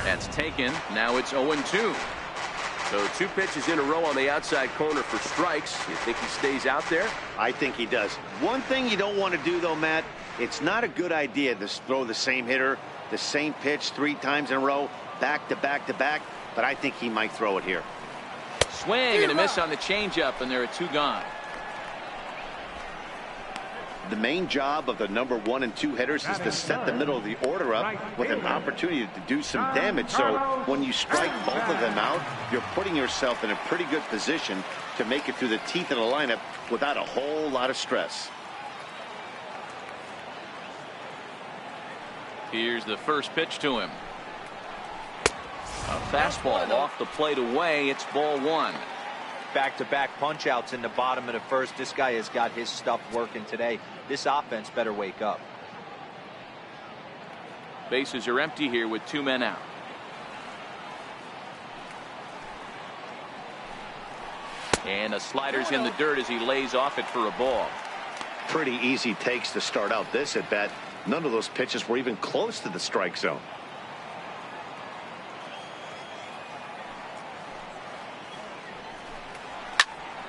That's taken. Now it's 0-2. So 2 pitches in a row on the outside corner for strikes. You think he stays out there? I think he does. One thing you don't want to do, though, Matt, it's not a good idea to throw the same hitter, the same pitch 3 times in a row, back to back to back, but I think he might throw it here. Swing and a miss on the changeup, and there are 2 gone. The main job of the number 1 and 2 hitters is to set the middle of the order up with an opportunity to do some damage. So when you strike both of them out, you're putting yourself in a pretty good position to make it through the teeth of the lineup without a whole lot of stress. Here's the first pitch to him. A fastball off the plate away. It's ball 1. Back-to-back punch-outs in the bottom of the first. This guy has got his stuff working today. This offense better wake up. Bases are empty here with 2 men out. And a slider's in the dirt as he lays off it for a ball. Pretty easy takes to start out this at bat. None of those pitches were even close to the strike zone.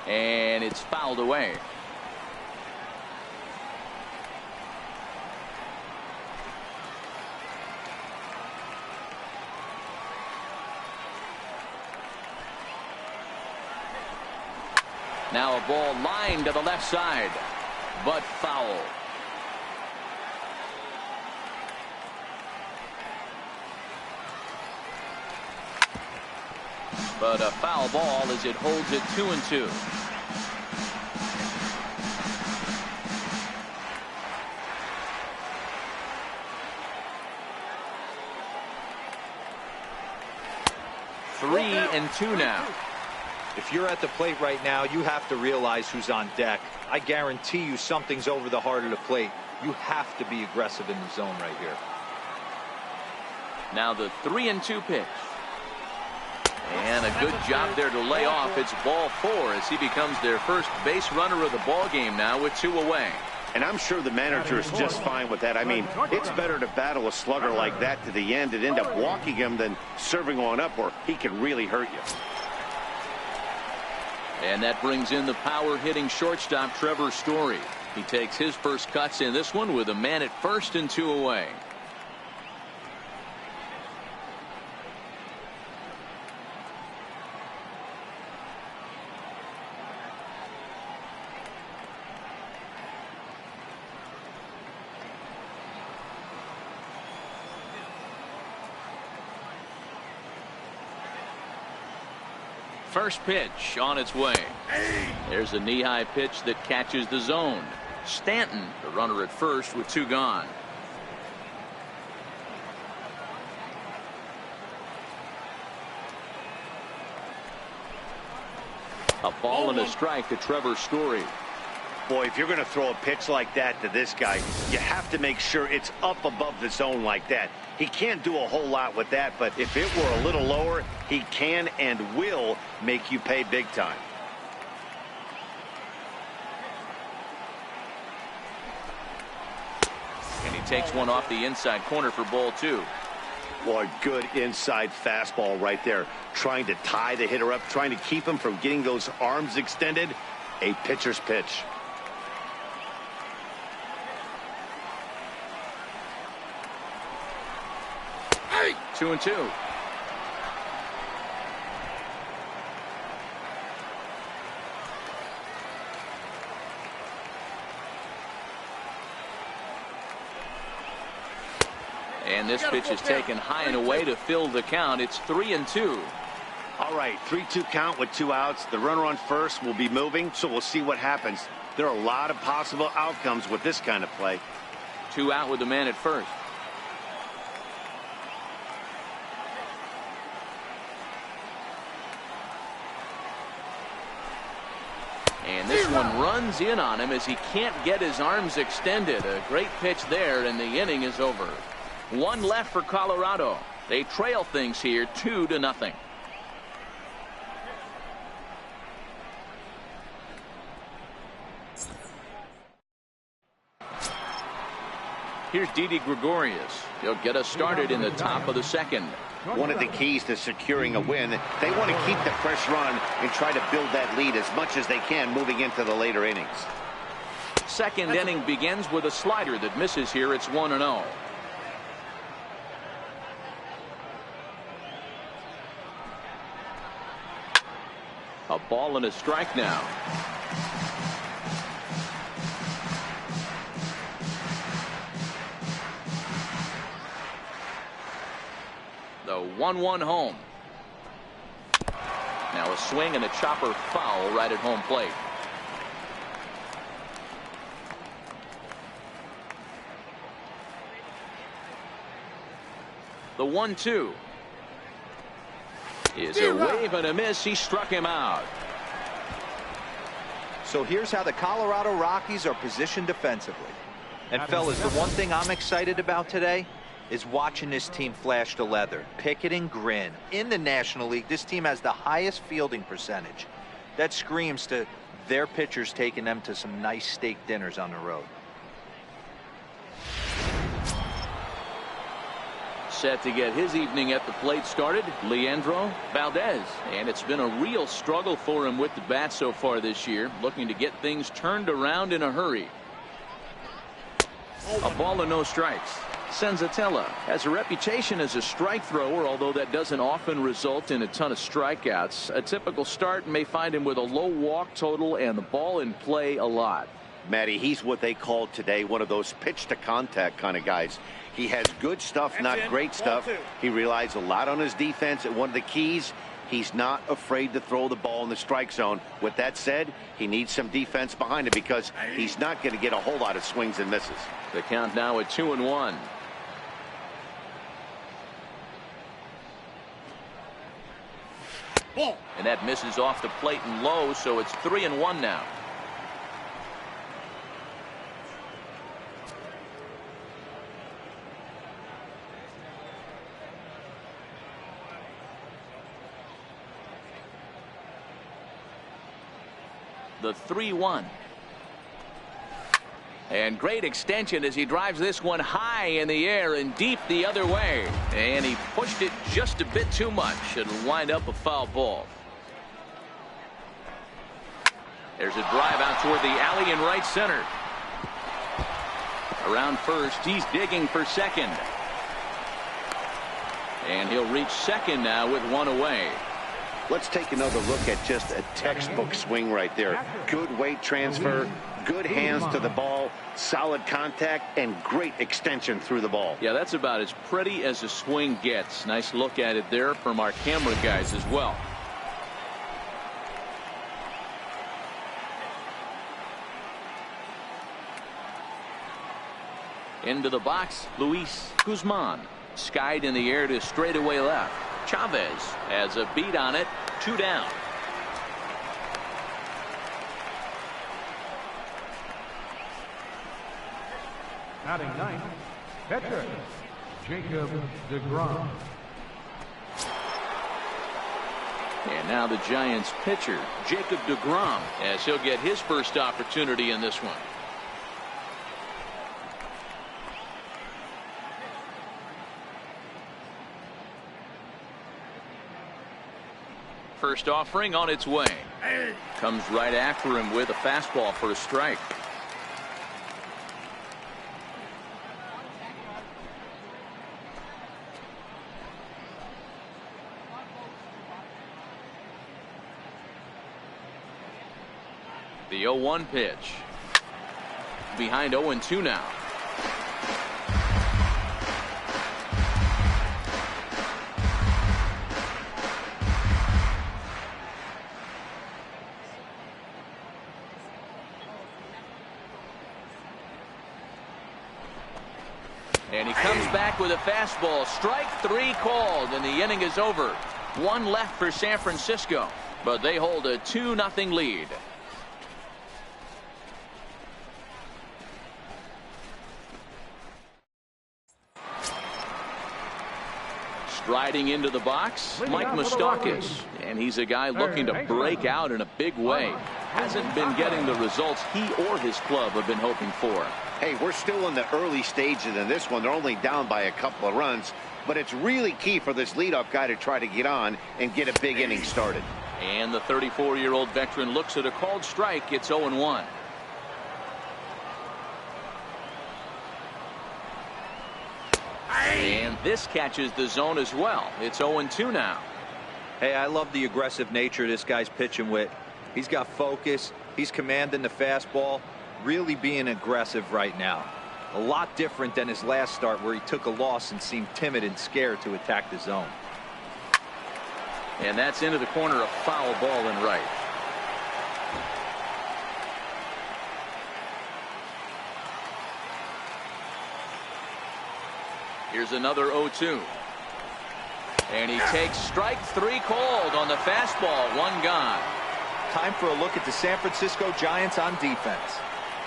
And it's fouled away. Now a ball lined to the left side, but foul. But a foul ball as it holds it 2-2. Three and 2 now. If you're at the plate right now, you have to realize who's on deck. I guarantee you something's over the heart of the plate. You have to be aggressive in the zone right here. Now the 3-2 pitch. And a good job there to lay off. It's ball 4 as he becomes their first base runner of the ball game now with 2 away. And I'm sure the manager is just fine with that. I mean, it's better to battle a slugger like that to the end and end up walking him than serving on up where he can really hurt you. And that brings in the power hitting shortstop Trevor Story. He takes his first cuts in this one with a man at first and 2 away. First pitch on its way. There's a knee-high pitch that catches the zone. Stanton, the runner at first with 2 gone. A ball and a strike to Trevor Story. Boy, if you're going to throw a pitch like that to this guy, you have to make sure it's up above the zone like that. He can't do a whole lot with that, but if it were a little lower, he can and will make you pay big time. And he takes one off the inside corner for ball 2. Boy, good inside fastball right there. Trying to tie the hitter up, trying to keep him from getting those arms extended. A pitcher's pitch. Hey! 2-2. And this pitch is taken high and away to fill the count. It's 3-2. All right, 3-2 count with 2 outs. The runner on first will be moving, so we'll see what happens. There are a lot of possible outcomes with this kind of play. 2 out with the man at first. And this one runs in on him as he can't get his arms extended. A great pitch there, and the inning is over. 1 left for Colorado. They trail things here 2-0. Here's Didi Gregorius. He'll get us started in the top of the second. one of the keys to securing a win. They want to keep the pressure on and try to build that lead as much as they can moving into the later innings. Second inning begins with a slider that misses here. It's 1-0. A ball and a strike now. The 1-1 home. Now a swing and a chopper foul right at home plate. The 1-2 is a wave and a miss. He struck him out. So here's how the Colorado Rockies are positioned defensively. And fellas, the one thing I'm excited about today is watching this team flash the leather, pick it and grin. In the National League, this team has the highest fielding percentage. That screams to their pitchers taking them to some nice steak dinners on the road. Set to get his evening at the plate started, Leandro Valdez. And it's been a real struggle for him with the bat so far this year, looking to get things turned around in a hurry. A ball and no strikes. Senzatella has a reputation as a strike thrower, although that doesn't often result in a ton of strikeouts. A typical start may find him with a low walk total and the ball in play a lot. Matty, he's what they call today one of those pitch to contact kind of guys. He has good stuff, not great stuff. He relies a lot on his defense. And one of the keys, he's not afraid to throw the ball in the strike zone. With that said, he needs some defense behind him because he's not going to get a whole lot of swings and misses. The count now at 2-1. And that misses off the plate and low, so it's 3-1 now. The 3-1. And great extension as he drives this one high in the air and deep the other way. And he pushed it just a bit too much. It'll wind up a foul ball. There's a drive out toward the alley in right center. Around first, he's digging for second. And he'll reach second now with one away. Let's take another look at just a textbook swing right there. Good weight transfer, good hands to the ball, solid contact, and great extension through the ball. Yeah, that's about as pretty as a swing gets. Nice look at it there from our camera guys as well. Into the box, Luis Guzman. Skied in the air to straightaway left. Chavez has a beat on it. 2 down. Batting ninth, catcher Jacob deGrom. And now the Giants pitcher, Jacob deGrom, as he'll get his first opportunity in this one. First offering on its way. Comes right after him with a fastball for a strike. The 0-1 pitch. Behind 0-2 now. And he comes back with a fastball. Strike 3 called, and the inning is over. 1 left for San Francisco, but they hold a 2-0 lead. Striding into the box, Mike Moustakas, and he's a guy looking to break out in a big way. Hasn't been getting the results he or his club have been hoping for. Hey, we're still in the early stages in this one. They're only down by a couple of runs. but it's really key for this leadoff guy to try to get on and get a big inning started. And the 34-year-old veteran looks at a called strike. It's 0-1. And this catches the zone as well. It's 0-2 now. Hey, I love the aggressive nature this guy's pitching with. He's got focus. He's commanding the fastball. Really being aggressive right now. A lot different than his last start where he took a loss and seemed timid and scared to attack the zone. And that's into the corner, a foul ball and right. Here's another 0-2. And he takes strike 3 called on the fastball. 1 gone. Time for a look at the San Francisco Giants on defense.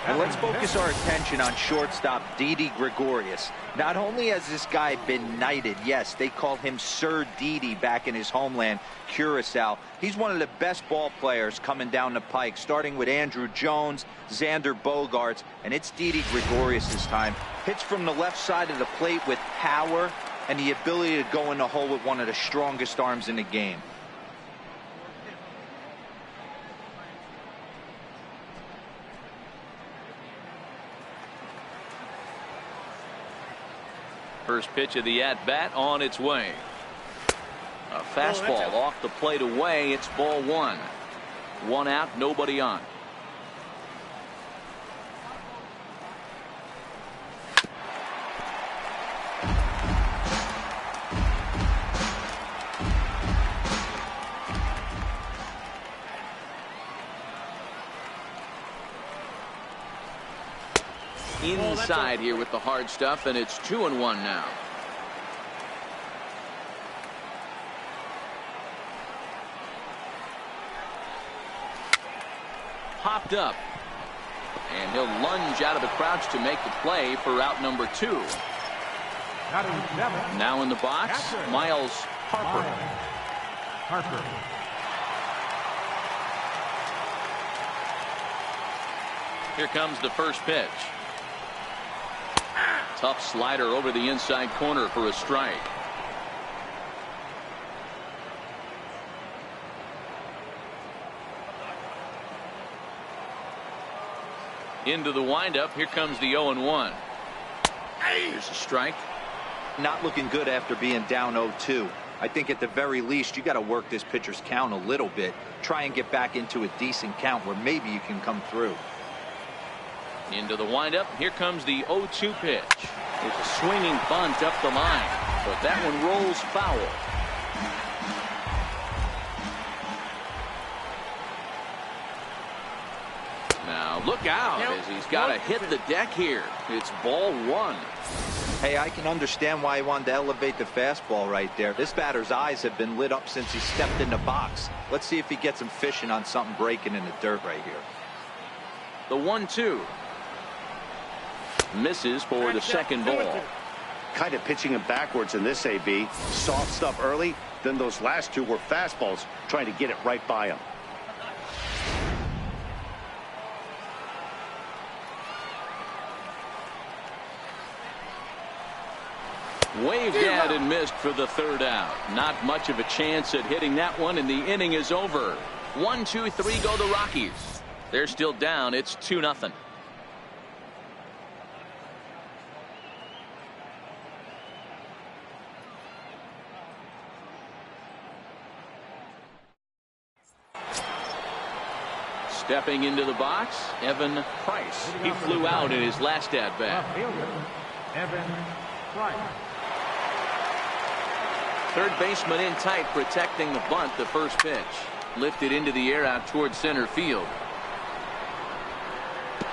And let's focus our attention on shortstop Didi Gregorius. Not only has this guy been knighted, yes, they call him Sir Didi back in his homeland, Curacao. He's one of the best ball players coming down the pike, starting with Andruw Jones, Xander Bogaerts, and it's Didi Gregorius this time. Hits from the left side of the plate with power and the ability to go in the hole with one of the strongest arms in the game. First pitch of the at-bat on its way. A fastball off the plate away. It's ball 1. 1 out, nobody on. Inside here with the hard stuff, and it's 2-1 now. Popped up, and he'll lunge out of the crouch to make the play for out number 2. Now in the box, Miles Harper. Here comes the first pitch. Tough slider over the inside corner for a strike. Into the windup. Here comes the 0-1. Here's a strike. Not looking good after being down 0-2. I think at the very least you got to work this pitcher's count a little bit. Try and get back into a decent count where maybe you can come through. Into the windup. Here comes the 0-2 pitch. It's a swinging bunt up the line, but that one rolls foul. Now look out as he's got to hit the deck here. It's ball 1. Hey, I can understand why he wanted to elevate the fastball right there. This batter's eyes have been lit up since he stepped in the box. Let's see if he gets him fishing on something breaking in the dirt right here. The 1-2. Misses for the second ball. Kind of pitching him backwards in this AB. Soft stuff early, then those last 2 were fastballs, trying to get it right by him. Waved at and missed for the 3rd out. Not much of a chance at hitting that one, and the inning is over. 1, 2, 3 go the Rockies. They're still down. It's 2-0. Stepping into the box, Evan Price. He flew out in his last at-bat. Evan Price. Third baseman in tight, protecting the bunt. The first pitch lifted into the air out towards center field.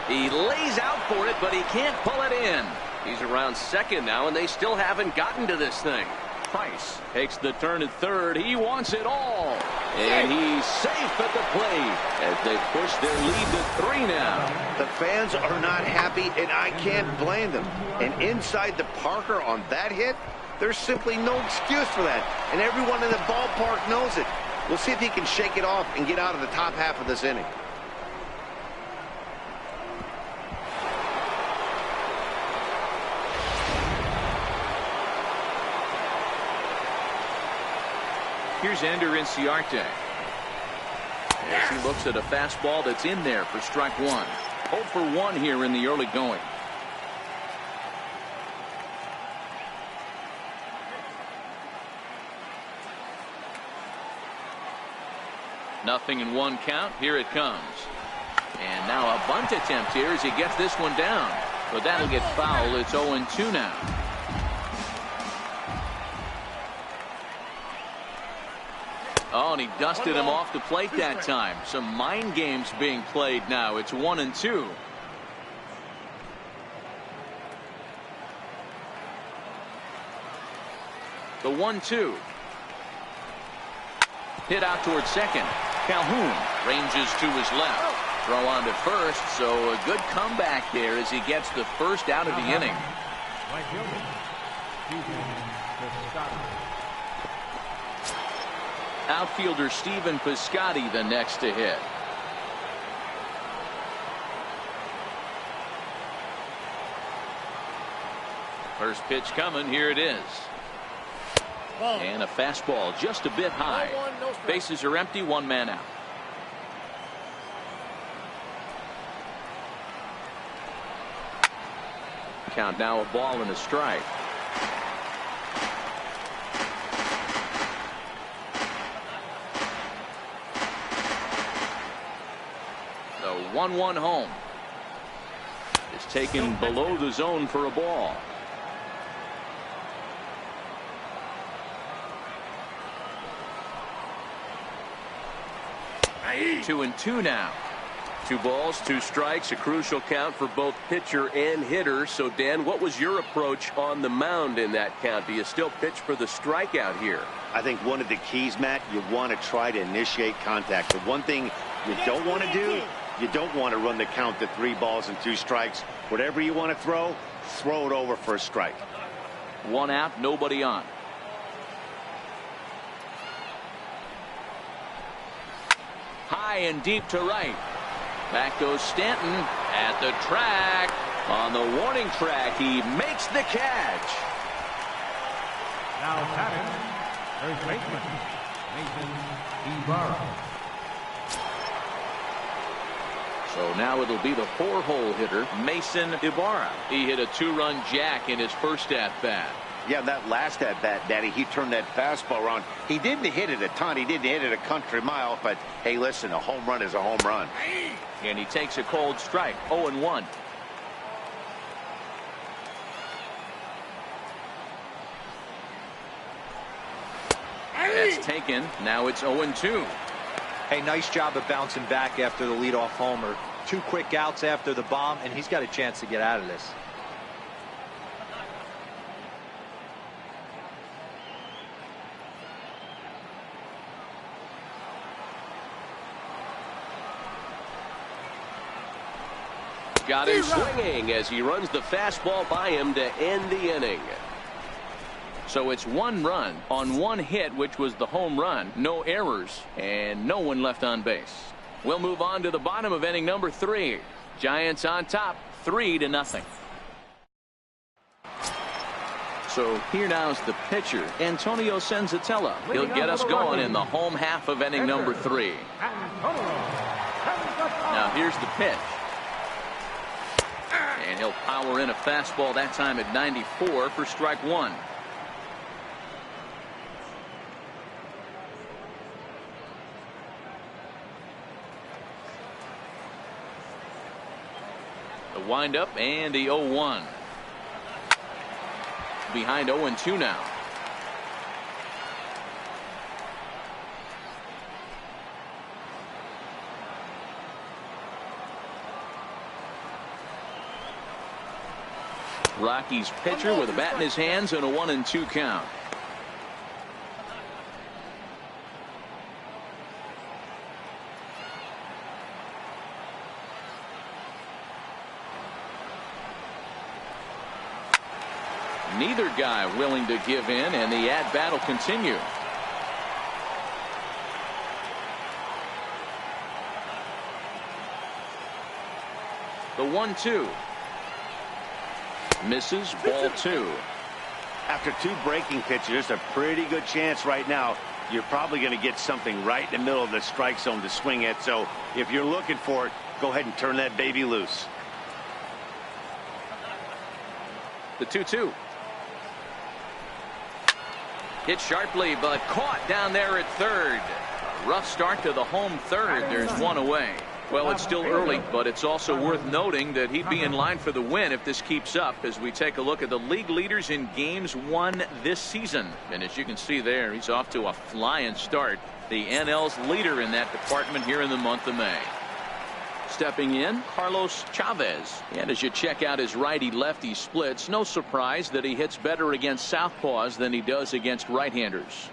He lays out for it, but he can't pull it in. He's around second now, and they still haven't gotten to this thing. Price takes the turn at third. He wants it all. And he's safe at the plate as they push their lead to 3 now. The fans are not happy, and I can't blame them. And inside the Parker on that hit, there's simply no excuse for that. And everyone in the ballpark knows it. We'll see if he can shake it off and get out of the top half of this inning. Here's Ender Inciarte. As he looks at a fastball that's in there for strike one. 0 for 1 here in the early going. Nothing in 1 count. Here it comes. And now a bunt attempt here as he gets this one down. But that'll get foul. It's 0-2 now. Oh, and he dusted him off the plate that time. Some mind games being played now. It's 1-2. The 1-2. Hit out towards second. Calhoun ranges to his left. Throw on to first, so a good comeback there as he gets the first out of the inning. Outfielder Stephen Piscotty the next to hit. First pitch coming. Here it is. And a fastball just a bit high. Bases are empty. 1 man out. Count now a ball and a strike. The 1-1 home is taken below the zone for a ball. Two and 2 now. 2 balls, 2 strikes, a crucial count for both pitcher and hitter. So, Dan, what was your approach on the mound in that count? Do you still pitch for the strikeout here? I think one of the keys, Matt, you want to try to initiate contact. The one thing you don't want to do, you don't want to run the count to 3 balls and 2 strikes. Whatever you want to throw it over for a strike. 1 out, nobody on. High and deep to right. Back goes Stanton at the track. On the warning track, he makes the catch. Now batting, first baseman, Mason Ibarra. So now it'll be the 4-hole hitter, Mason Ibarra. He hit a 2-run jack in his first at-bat. Yeah, that last at-bat, Daddy, he turned that fastball around. He didn't hit it a ton. He didn't hit it a country mile. But, hey, listen, a home run is a home run. And he takes a cold strike. 0-1. That's taken. Now it's 0-2. Hey, nice job of bouncing back after the leadoff homer. 2 quick outs after the bomb, and he's got a chance to get out of this. Got him swinging as he runs the fastball by him to end the inning. So it's 1 run on 1 hit, which was the home run. No errors and no one left on base. We'll move on to the bottom of inning number 3. Giants on top 3-0. So here now is the pitcher, Antonio Senzatella. He'll get us going in the home half of inning number 3. Now here's the pitch. And he'll power in a fastball that time at 94 for strike 1. The windup and the 0-1. Behind 0-2 now. Rockies pitcher with a bat in his hands and a 1-2 count. Neither guy willing to give in, and the at-bat will continue. The 1-2. Misses, ball 2. After 2 breaking pitches, there's a pretty good chance right now you're probably going to get something right in the middle of the strike zone to swing at. So if you're looking for it, go ahead and turn that baby loose. The 2-2. Hit sharply, but caught down there at third. A rough start to the home third. There's one away. Well, it's still early, but it's also worth noting that he'd be in line for the win if this keeps up as we take a look at the league leaders in games won this season. And as you can see there, he's off to a flying start. The NL's leader in that department here in the month of May. Stepping in, Carlos Chavez. And as you check out his righty-lefty splits, no surprise that he hits better against southpaws than he does against right-handers.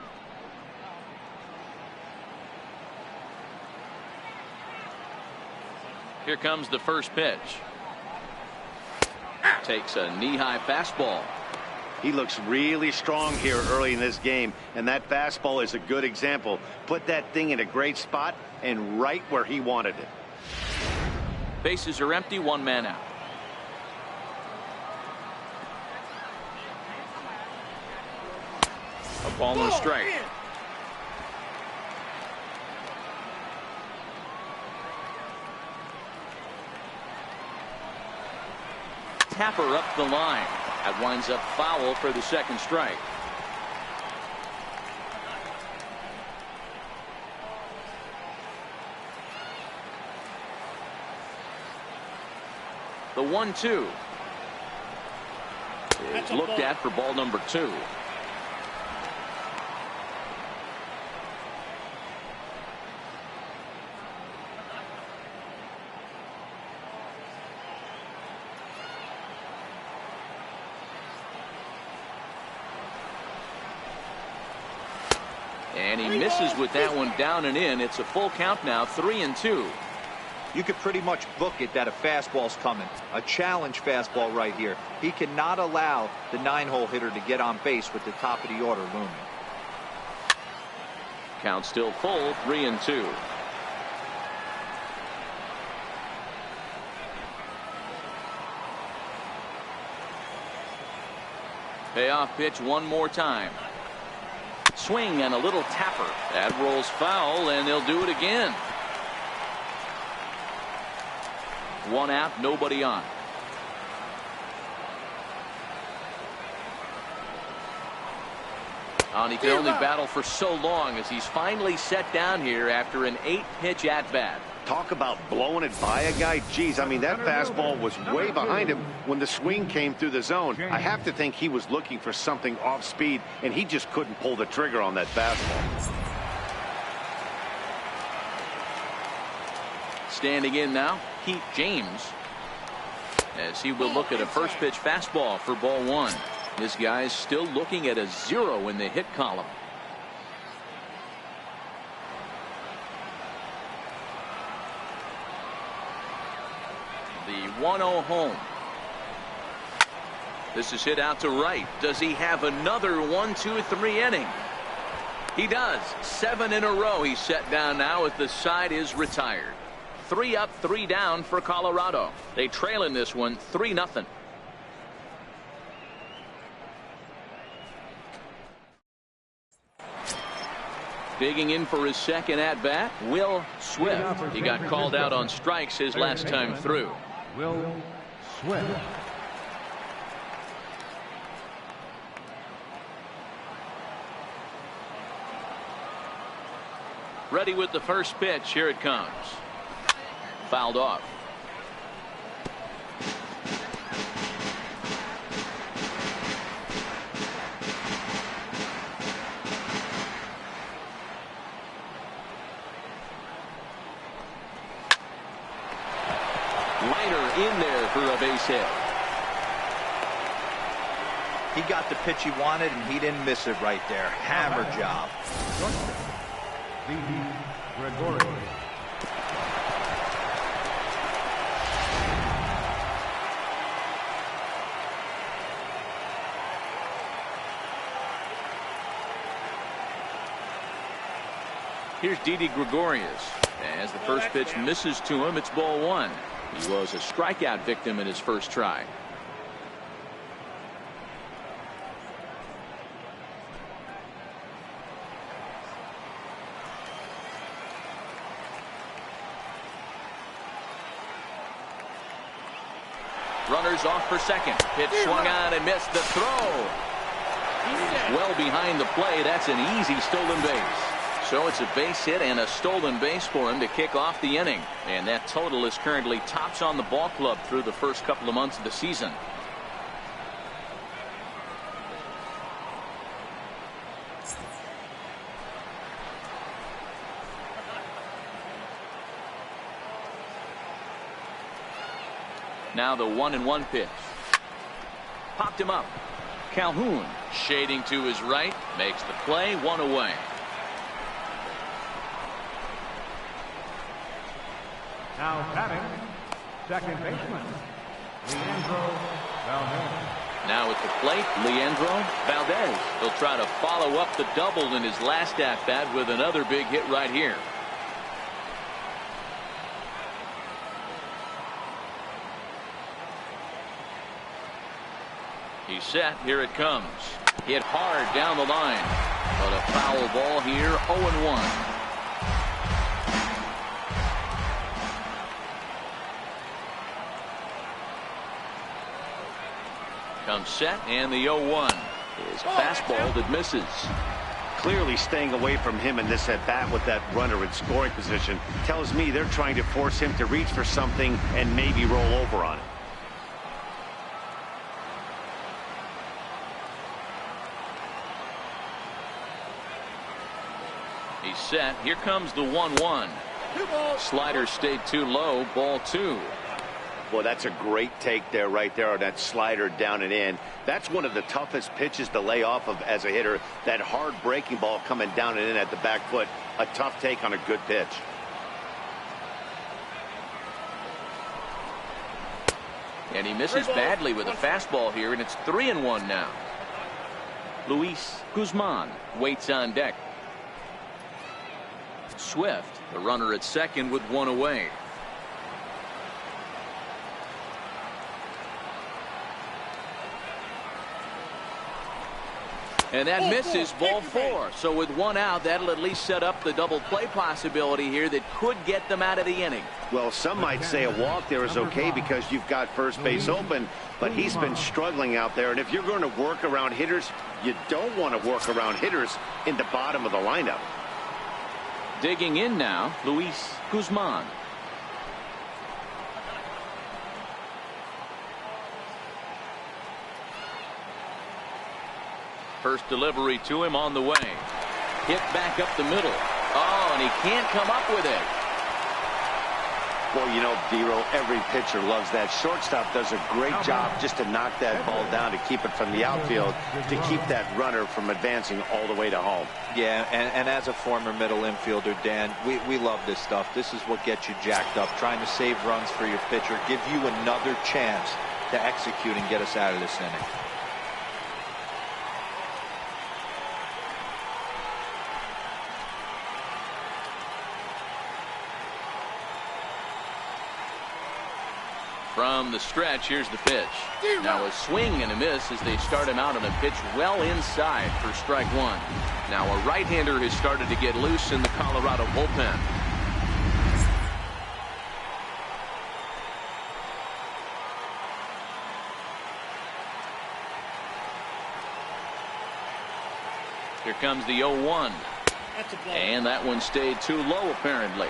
Here comes the first pitch. Takes a knee-high fastball. He looks really strong here early in this game, and that fastball is a good example. Put that thing in a great spot and right where he wanted it. Bases are empty, one man out. A ball and a strike. Tapper up the line. That winds up foul for the second strike. The 1-2 is looked at for ball number 2. And he misses with that one down and in. It's a full count now, 3-2. You could pretty much book it that a fastball's coming. A challenge fastball right here. He cannot allow the 9-hole hitter to get on base with the top of the order looming. Count still full, 3-2. Payoff pitch one more time. Swing and a little tapper. That rolls foul, and they'll do it again. One out, nobody on. And he can only battle for so long as he's finally set down here after an 8-pitch at-bat. Talk about blowing it by a guy. Geez, I mean, that fastball was way behind him when the swing came through the zone. I have to think he was looking for something off speed, and he just couldn't pull the trigger on that fastball. Standing in now, Pete James, as he will look at a first pitch fastball for ball 1. This guy's still looking at a 0 in the hit column. The 1-0 home. This is hit out to right. Does he have another 1-2-3 inning? He does. 7 in a row he's set down now as the side is retired. 3 up, 3 down for Colorado. They trail in this one 3-0. Digging in for his second at bat, Will Swift. He got called out on strikes his last time through. Will Swift. Ready with the first pitch. Here it comes. Fouled off. In there for a base hit. He got the pitch he wanted, and he didn't miss it right there. Hammer job. Didi Gregorius. Here's Didi Gregorius. As the first pitch misses to him, it's ball 1. He was a strikeout victim in his first try. Runners off for second. Pitch swung on and missed the throw. Well behind the play. That's an easy stolen base. So it's a base hit and a stolen base for him to kick off the inning. And that total is currently tops on the ball club through the first couple of months of the season. Now the 1-1 pitch. Popped him up. Calhoun shading to his right, makes the play, one away. Now batting, second baseman, Leandro Valdez. Now at the plate, Leandro Valdez. He'll try to follow up the double in his last at-bat with another big hit right here. He's set. Here it comes. Hit hard down the line. But a foul ball here, 0-1. Comes set, and the 0-1 is fastball that misses. Clearly staying away from him in this at-bat with that runner in scoring position tells me they're trying to force him to reach for something and maybe roll over on it. He's set. Here comes the 1-1. Slider stayed too low. Ball 2. Well, that's a great take there, right there, on that slider down and in. That's one of the toughest pitches to lay off of as a hitter. That hard breaking ball coming down and in at the back foot. A tough take on a good pitch. And he misses badly with a fastball here, and it's 3-1 now. Luis Guzman waits on deck. Swift, the runner at second with one away. And that misses, ball 4. So with one out, that'll at least set up the double play possibility here that could get them out of the inning. Well, some might say a walk there is okay because you've got first base open, but he's been struggling out there. And if you're going to work around hitters, you don't want to work around hitters in the bottom of the lineup. Digging in now, Luis Guzman. First delivery to him on the way. Hit back up the middle. Oh, and he can't come up with it. Well, you know, Dero, every pitcher loves that. Shortstop does a great job just to knock that ball down, to keep it from the outfield, to keep that runner from advancing all the way to home. Yeah, and as a former middle infielder, Dan, we love this stuff. This is what gets you jacked up, trying to save runs for your pitcher, give you another chance to execute and get us out of this inning. From the stretch, here's the pitch. Now a swing and a miss as they start him out on a pitch well inside for strike 1. Now a right-hander has started to get loose in the Colorado bullpen. Here comes the 0-1. And that one stayed too low apparently.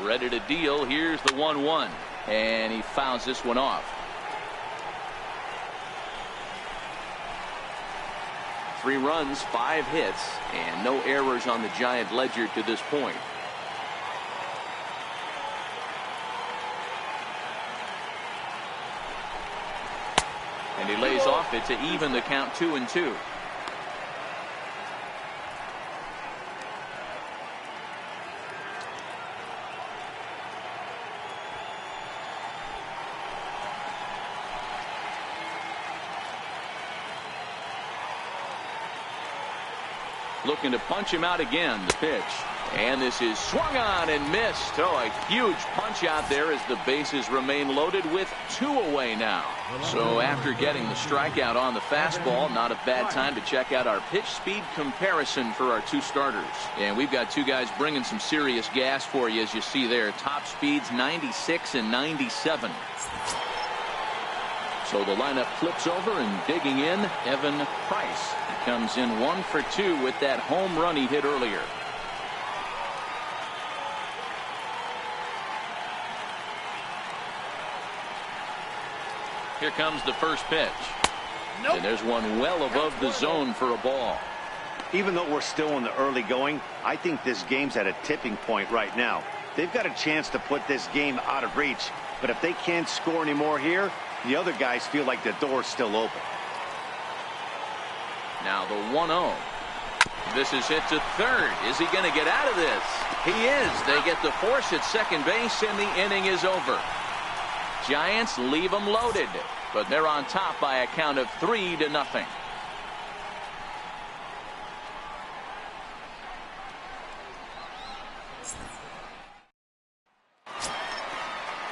Ready to deal. Here's the 1-1. And he fouls this one off. 3 runs, 5 hits, and no errors on the Giant ledger to this point. And he lays off it to even the count 2-2. Looking to punch him out again. The pitch. And this is swung on and missed. Oh, a huge punch out there as the bases remain loaded with 2 away now. So after getting the strikeout on the fastball, not a bad time to check out our pitch speed comparison for our 2 starters. And we've got 2 guys bringing some serious gas for you, as you see there. Top speeds 96 and 97. So the lineup flips over, and digging in, Evan Price. He comes in 1 for 2 with that home run he hit earlier. Here comes the first pitch. Nope. And there's one well above the zone for a ball. Even though we're still in the early going, I think this game's at a tipping point right now. They've got a chance to put this game out of reach, but if they can't score any more here, the other guys feel like the door's still open. Now the 1-0. This is hit to third. Is he going to get out of this? He is. They get the force at second base, and the inning is over. Giants leave them loaded, but they're on top by a count of 3-0.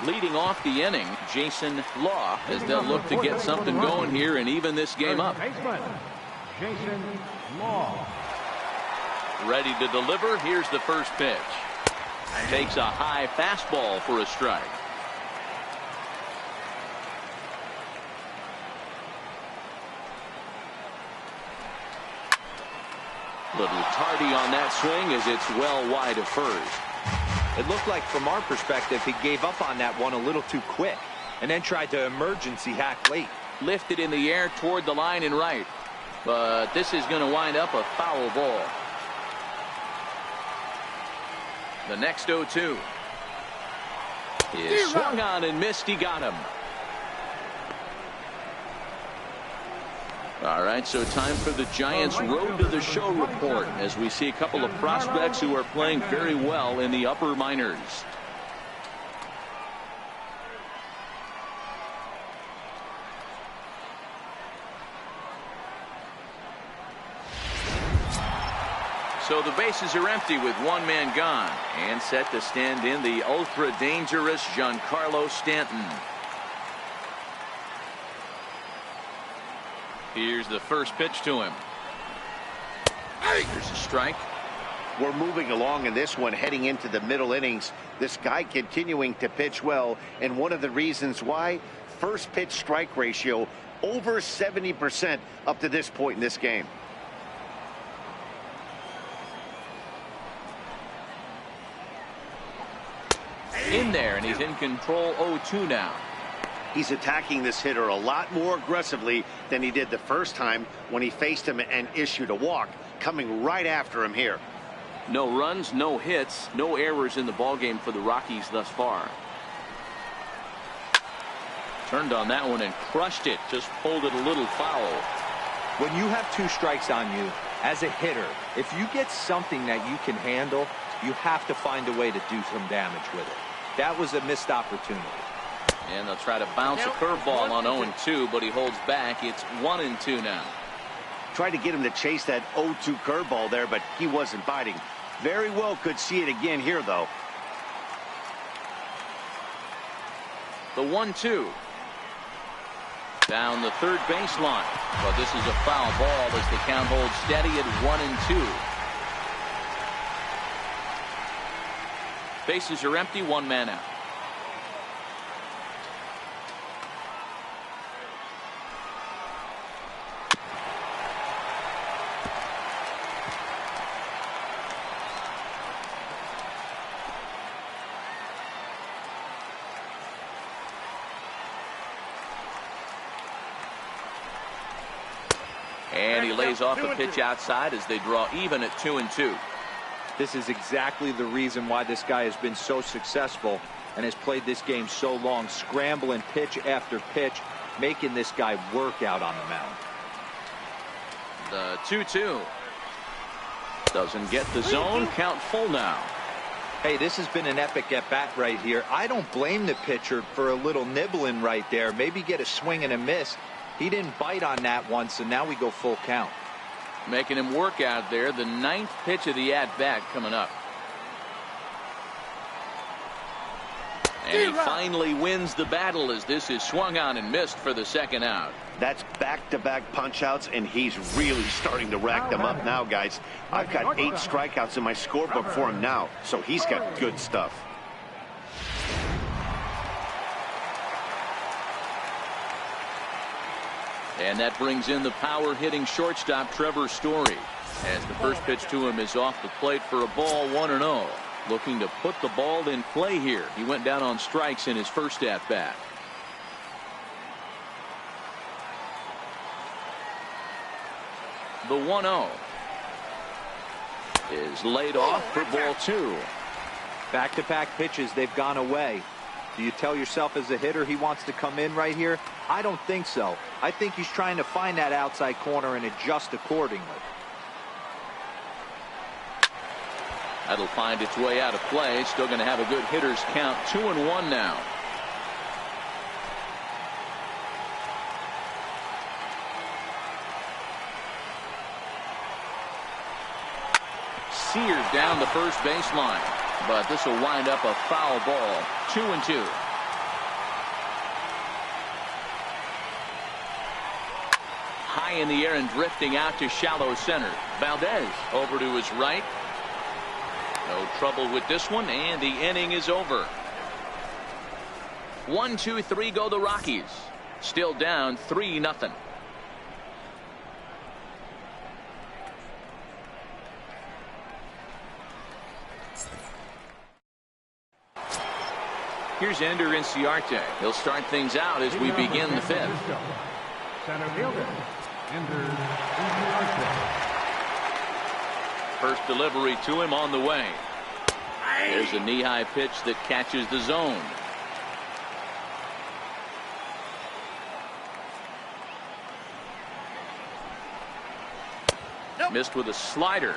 Leading off the inning, Jason Law, as they'll look to get something going here and even this game up. Jason Law. Ready to deliver. Here's the first pitch. Takes a high fastball for a strike. Little tardy on that swing as it's well wide of first. It looked like from our perspective he gave up on that one a little too quick and then tried to emergency hack late. Lifted in the air toward the line and right, but this is going to wind up a foul ball. The next 0-2 is swung on and missed. He got him. All right, so time for the Giants' Road to the Show report as we see a couple of prospects who are playing very well in the upper minors. So the bases are empty with 1 man gone, and set to stand in the ultra dangerous Giancarlo Stanton. Here's the first pitch to him. There's a strike. We're moving along in this one, heading into the middle innings. This guy continuing to pitch well, and one of the reasons why, first pitch strike ratio over 70% up to this point in this game. In there, and he's in control. 0-2 now. He's attacking this hitter a lot more aggressively than he did the first time when he faced him and issued a walk, coming right after him here. No runs, no hits, no errors in the ballgame for the Rockies thus far. Turned on that one and crushed it. Just pulled it a little foul. When you have 2 strikes on you as a hitter, if you get something that you can handle, you have to find a way to do some damage with it. That was a missed opportunity. And they'll try to bounce a curveball on 0-2, but he holds back. It's 1-2 now. Tried to get him to chase that 0-2 curveball there, but he wasn't biting. Very well could see it again here, though. The 1-2. Down the third baseline. But this is a foul ball as the count holds steady at 1-2. Bases are empty, 1 man out. And he lays off a pitch outside as they draw even at 2-2. This is exactly the reason why this guy has been so successful and has played this game so long, scrambling pitch after pitch, making this guy work out on the mound. The 2-2 doesn't get the zone. Count full now. Hey, this has been an epic at bat right here. I don't blame the pitcher for a little nibbling right there. Maybe get a swing and a miss. He didn't bite on that one, so now we go full count. making him work out there. The 9th pitch of the at-bat coming up. And he finally wins the battle as this is swung on and missed for the 2nd out. That's back-to-back punch-outs, and he's really starting to rack them up now, guys. I've got 8 strikeouts in my scorebook for him now, so he's got good stuff. And that brings in the power-hitting shortstop Trevor Story, as the first pitch to him is off the plate for a ball, 1-0. Looking to put the ball in play here. He went down on strikes in his first at-bat. The 1-0 is laid off for ball 2. Back-to-back pitches, they've gone away. Do you tell yourself as a hitter he wants to come in right here? I don't think so. I think he's trying to find that outside corner and adjust accordingly. That'll find its way out of play. Still going to have a good hitter's count. 2-1 now. Seared down the first baseline, but this will wind up a foul ball. 2-2. High in the air and drifting out to shallow center. Valdez over to his right. No trouble with this one, and the inning is over. 1, 2, 3 go the Rockies. Still down 3-0. Here's Ender Inciarte. He'll start things out as we begin the 5th. Center fielder, Ender Inciarte. First delivery to him on the way. There's a knee-high pitch that catches the zone. Missed with a slider.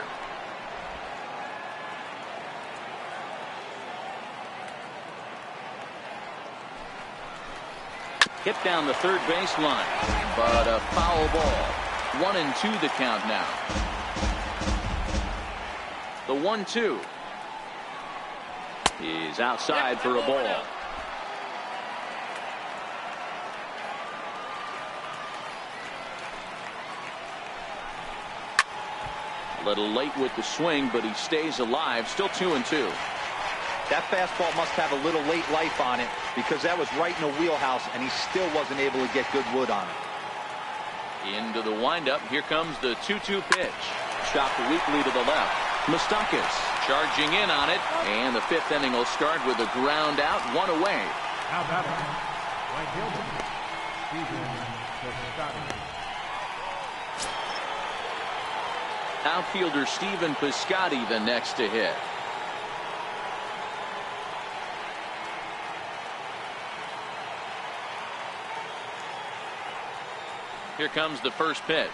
Hit down the third baseline, but a foul ball. 1-2 the count now. The 1-2 is outside for a ball. A little late with the swing, but he stays alive. Still 2-2. That fastball must have a little late life on it, because that was right in the wheelhouse, and he still wasn't able to get good wood on it. Into the windup. Here comes the 2-2 pitch. Chopped weakly to the left. Moustakas charging in on it, and the 5th inning will start with a ground out, 1 away. Now batting, right fielder, Steven Piscotty. Outfielder Steven Piscotty the next to hit. Here comes the first pitch.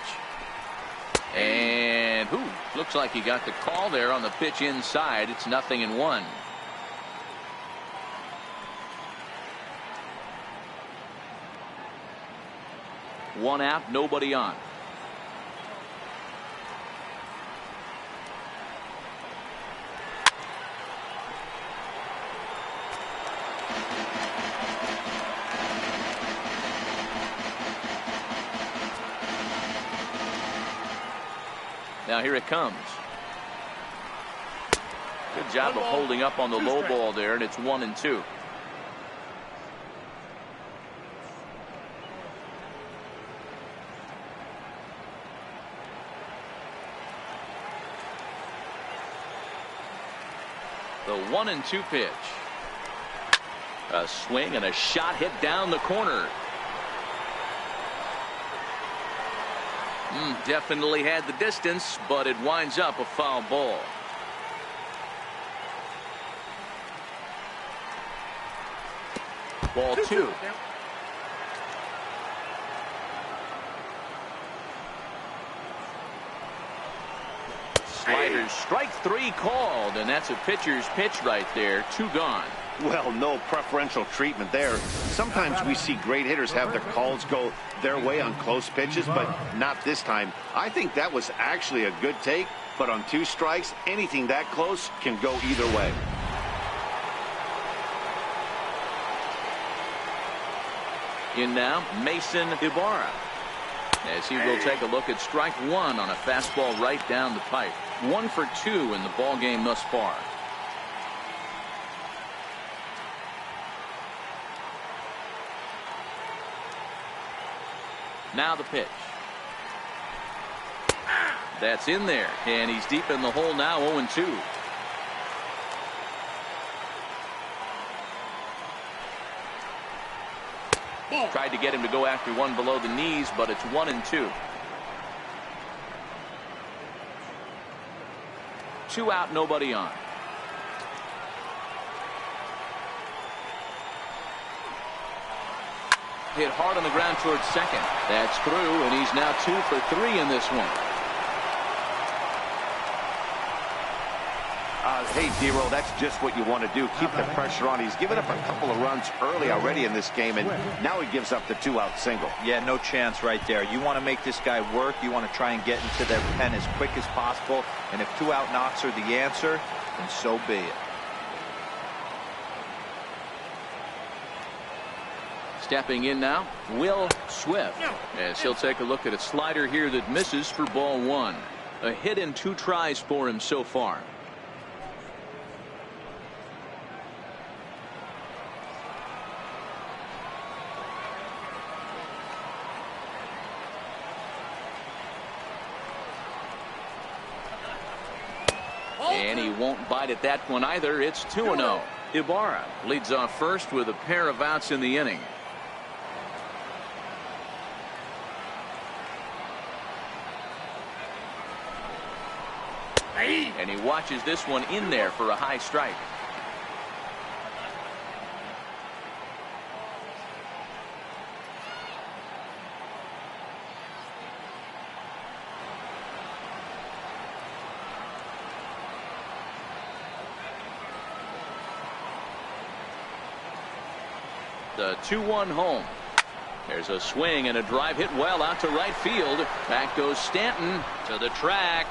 And looks like he got the call there on the pitch inside. It's 0-1. One out, nobody on. Now here it comes. Good job of holding up on the low ball there, and it's 1-2. The 1-2 pitch. A swing and a shot hit down the corner. Definitely had the distance, but it winds up a foul ball. Ball 2. Sliders, strike 3 called, and that's a pitcher's pitch right there. 2 gone. Well, no preferential treatment there. Sometimes we see great hitters have their calls go their way on close pitches, but not this time. I think that was actually a good take, but on 2 strikes, anything that close can go either way. In now, Mason Ibarra, as he will take a look at strike 1 on a fastball right down the pipe. 1 for 2 in the ball game thus far. Now the pitch. That's in there, and he's deep in the hole now, 0-2. Tried to get him to go after one below the knees, but it's 1-2. 2 out, nobody on. Hit hard on the ground towards second. That's through, and he's now 2 for 3 in this one. Hey, D-Roll, that's just what you want to do. Keep the pressure on. He's given up a couple of runs early already in this game, and now he gives up the 2-out single. Yeah, no chance right there. You want to make this guy work. You want to try and get into their pen as quick as possible. And if 2-out knocks are the answer, then so be it. Stepping in now, Will Swift, as he'll take a look at a slider here that misses for ball 1. A hit in 2 tries for him so far. And he won't bite at that one either. It's 2-0. Ibarra leads off first with a pair of outs in the inning. And he watches this one in there for a high strike. The 2-1 home. There's a swing and a drive hit well out to right field. Back goes Stanton to the track.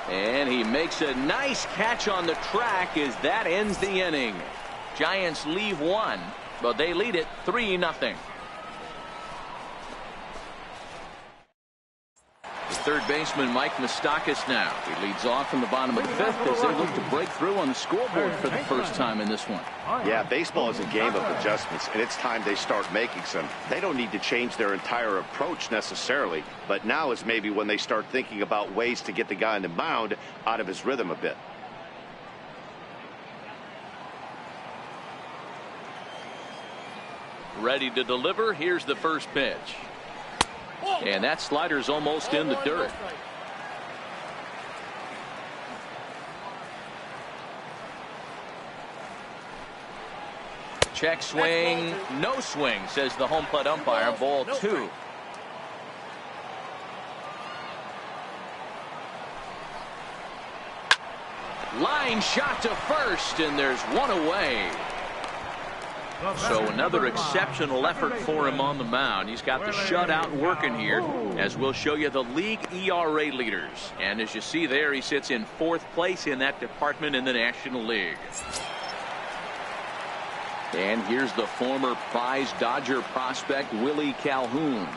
And he makes a nice catch on the track as that ends the inning. Giants leave 1, but they lead it 3-0. The third baseman, Mike Moustakas, now. He leads off in the bottom of the 5th as they look to break through on the scoreboard for the first time in this one. Yeah, baseball is a game of adjustments, and it's time they start making some. They don't need to change their entire approach necessarily, but now is maybe when they start thinking about ways to get the guy on the mound out of his rhythm a bit. Ready to deliver. Here's the first pitch. And that slider's almost in the dirt. Check swing. No swing, says the home plate umpire. Ball 2. Line shot to first, and there's one away. So another exceptional effort for him on the mound. He's got the shutout working here, as we'll show you the league ERA leaders. And as you see there, he sits in 4th place in that department in the National League. And here's the former prize Dodger prospect, Willie Calhoun.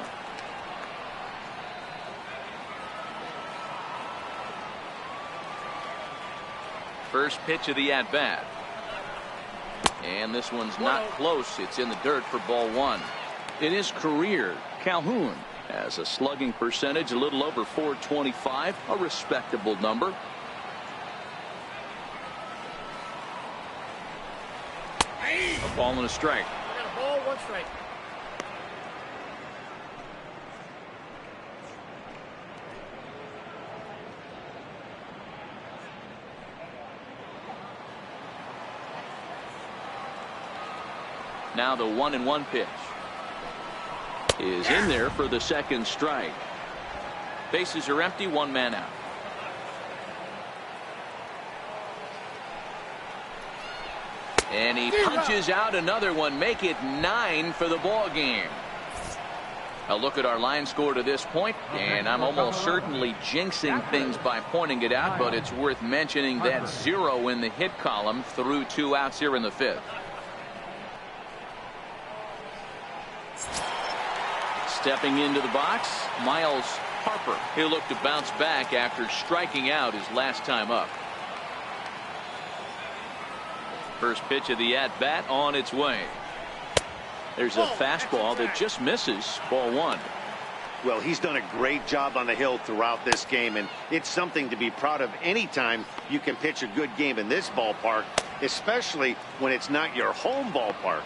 First pitch of the at-bat. And this one's not close. It's in the dirt for ball 1. In his career, Calhoun has a slugging percentage a little over .425, a respectable number. A ball and a strike. I got a ball, 1 strike. Now the 1-1 pitch is in there for the second strike. Bases are empty, 1 man out. And he punches out another one, make it 9 for the ball game. A look at our line score to this point, and I'm almost certainly jinxing things by pointing it out, but it's worth mentioning that 0 in the hit column through 2 outs here in the 5th. Stepping into the box, Miles Harper. He'll look to bounce back after striking out his last time up. First pitch of the at-bat on its way. There's a fastball that just misses. Ball 1. Well, he's done a great job on the hill throughout this game, and it's something to be proud of anytime you can pitch a good game in this ballpark, especially when it's not your home ballpark.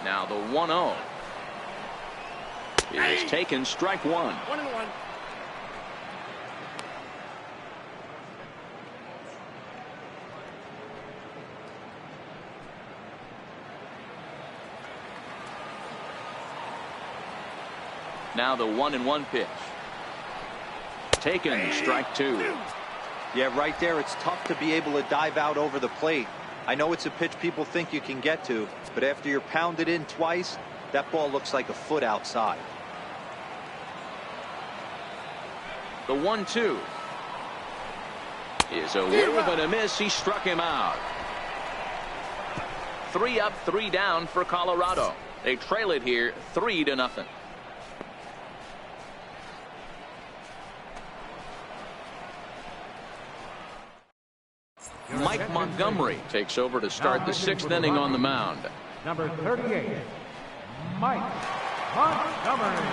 Now the 1-0 is taken, strike 1. 1-1. Now the 1-1 pitch. Taken, strike 2. Yeah, right there, it's tough to be able to dive out over the plate. I know it's a pitch people think you can get to, but after you're pounded in twice, that ball looks like a foot outside. The 1-2 is a whiff and a miss. He struck him out. 3 up, 3 down for Colorado. They trail it here 3-0. Mike Montgomery takes over to start the 6th inning on the mound. Number 38, Mike Montgomery.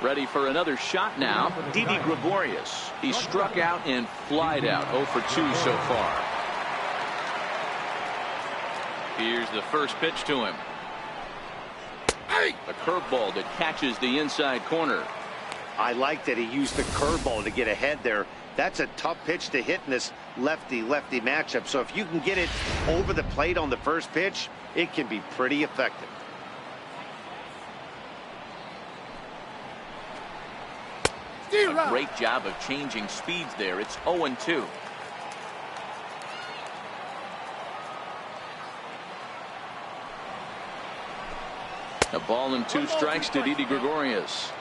Ready for another shot now. Didi Gregorius. He struck out and flied out. 0 for 2 so far. Here's the first pitch to him. A curveball that catches the inside corner. I like that he used the curveball to get ahead there. That's a tough pitch to hit in this lefty-lefty matchup. So if you can get it over the plate on the first pitch, it can be pretty effective. A great job of changing speeds there. It's 0-2. A ball and 2 strikes to Didi Gregorius.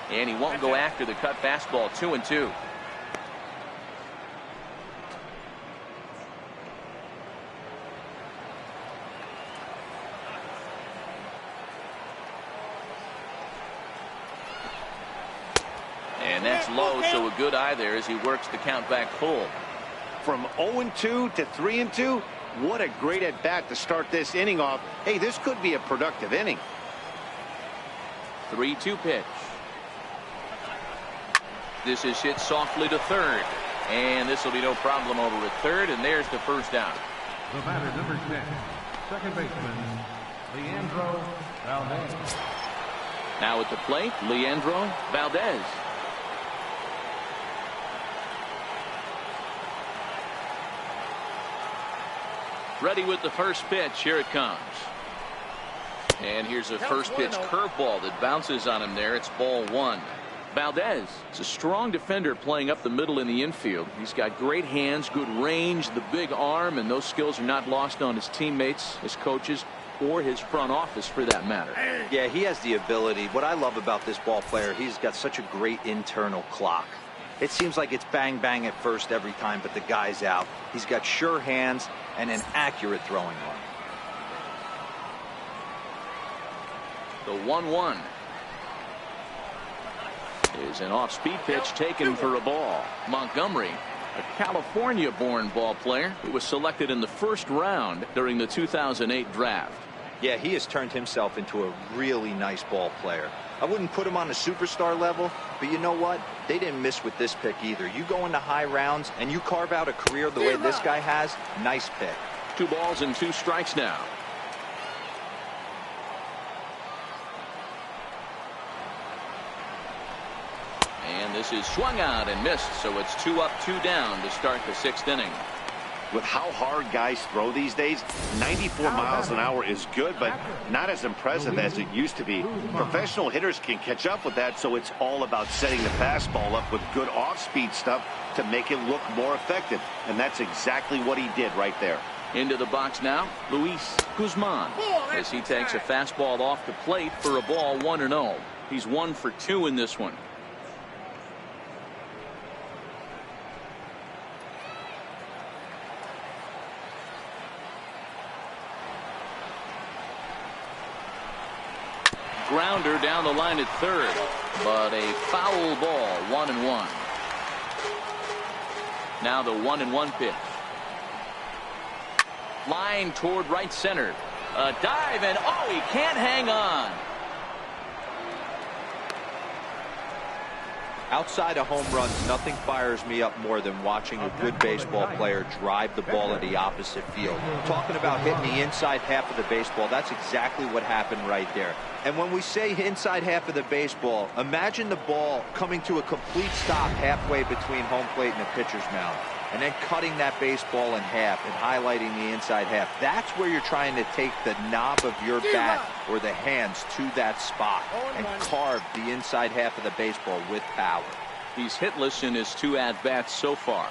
And he won't go after the cut fastball. 2-2. And that's low, so a good eye there as he works the count back full. From 0-2 to 3-2, what a great at-bat to start this inning off. Hey, this could be a productive inning. 3-2 pitch. This is hit softly to third. And this will be no problem over at third, and there's the first down. The batter, number 10, second baseman, Leandro Valdez. Now at the plate, Leandro Valdez. Ready with the first pitch. Here it comes. And here's a first pitch curveball that bounces on him there. It's ball 1. Valdez is a strong defender playing up the middle in the infield. He's got great hands, good range, the big arm, and those skills are not lost on his teammates, his coaches, or his front office for that matter. Yeah, he has the ability. What I love about this ball player, he's got such a great internal clock. It seems like it's bang bang at first every time, but the guy's out. He's got sure hands and an accurate throwing arm. The 1-1 is an off-speed pitch taken for a ball. Montgomery, a California-born ball player who was selected in the first round during the 2008 draft. Yeah, he has turned himself into a really nice ball player. I wouldn't put him on a superstar level, but you know what? They didn't miss with this pick either. You go into high rounds and you carve out a career the way this guy has, nice pick. 2 balls and 2 strikes now. And this is swung out and missed, so it's 2 up, 2 down to start the 6th inning. With how hard guys throw these days, 94 miles an hour is good, but not as impressive as it used to be. Professional hitters can catch up with that, so it's all about setting the fastball up with good off-speed stuff to make it look more effective. And that's exactly what he did right there. Into the box now, Luis Guzman, as he takes a fastball off the plate for a ball 1-0. He's 1 for 2 in this one. Grounder down the line at third, but a foul ball, 1-1. Now the 1-1 pitch. Line toward right center. A dive, and oh, he can't hang on. Outside of home runs, nothing fires me up more than watching a good baseball player drive the ball in the opposite field. Talking about hitting the inside half of the baseball, that's exactly what happened right there. And when we say inside half of the baseball, imagine the ball coming to a complete stop halfway between home plate and the pitcher's mound, and then cutting that baseball in half and highlighting the inside half. That's where you're trying to take the knob of your bat or the hands to that spot and carve the inside half of the baseball with power. He's hitless in his 2 at-bats so far.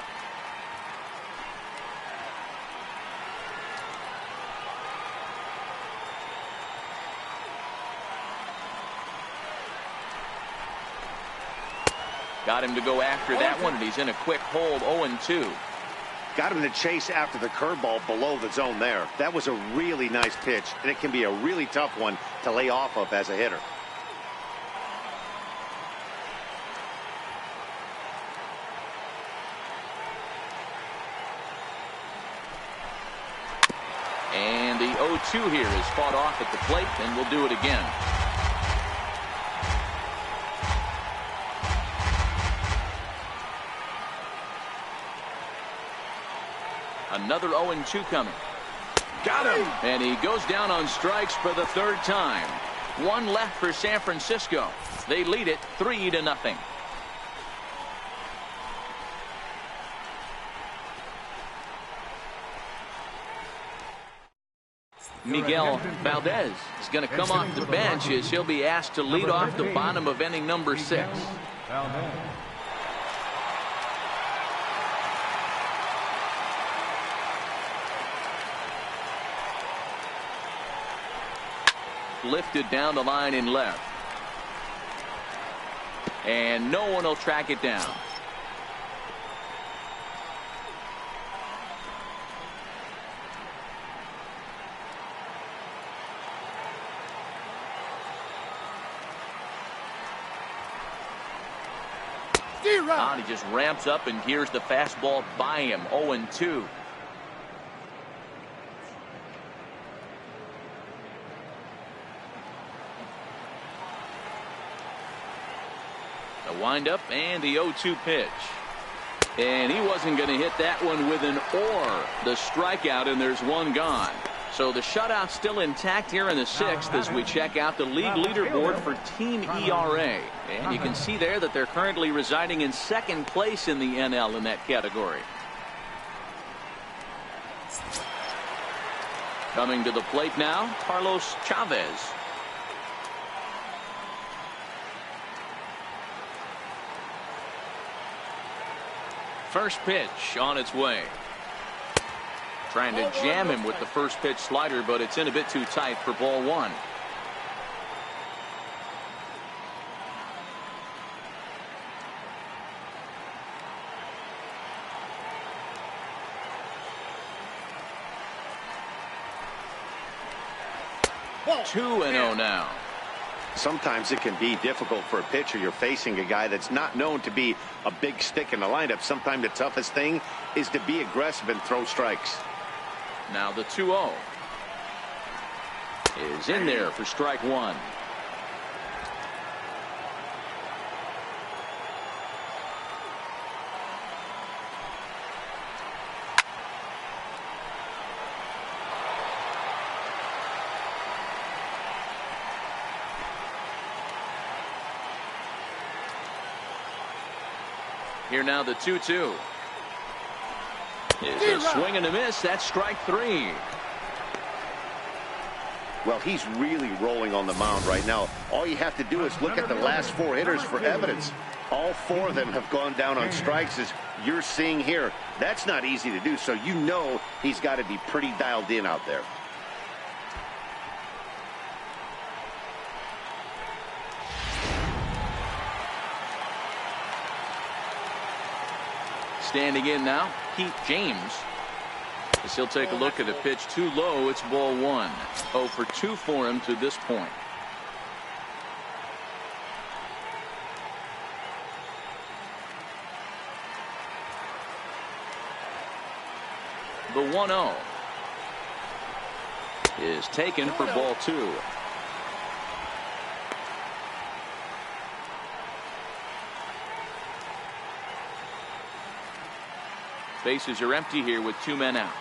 Got him to go after that one, and he's in a quick hold, 0-2. Got him to chase after the curveball below the zone there. That was a really nice pitch, and it can be a really tough one to lay off of as a hitter. And the 0-2 here is fought off at the plate, and we'll do it again. Another 0-2 coming. Got him. And he goes down on strikes for the 3rd time. 1 left for San Francisco. They lead it 3-0. Miguel Valdez is going to come off the bench as he'll be asked to lead off the bottom of inning number 6. Lifted down the line in left. And no one will track it down. He just ramps up and hears the fastball by him. 0-2. The windup and the 0-2 pitch. And he wasn't going to hit that one with an or. The strikeout, and there's 1 gone. So the shutout's still intact here in the 6th as we check out the league leaderboard for team ERA. And you can see there that they're currently residing in 2nd place in the NL in that category. Coming to the plate now, Carlos Chavez. First pitch on its way. Trying to jam him with the first pitch slider, but it's in a bit too tight for ball 1. Ball 2-0 now. Sometimes it can be difficult for a pitcher. You're facing a guy that's not known to be a big stick in the lineup. Sometimes the toughest thing is to be aggressive and throw strikes. Now the 2-0 is in there for strike 1. Here now the 2-2. Is a swing and a miss. That's strike 3. Well, he's really rolling on the mound right now. All you have to do is look at the last 4 hitters for evidence. All 4 of them have gone down on strikes, as you're seeing here. That's not easy to do, so you know he's got to be pretty dialed in out there. Standing in now, Pete James. As he'll take a look at the pitch too low. It's ball 1. 0 for 2 for him to this point. The 1-0 is taken for ball 2. Bases are empty here with 2 men out.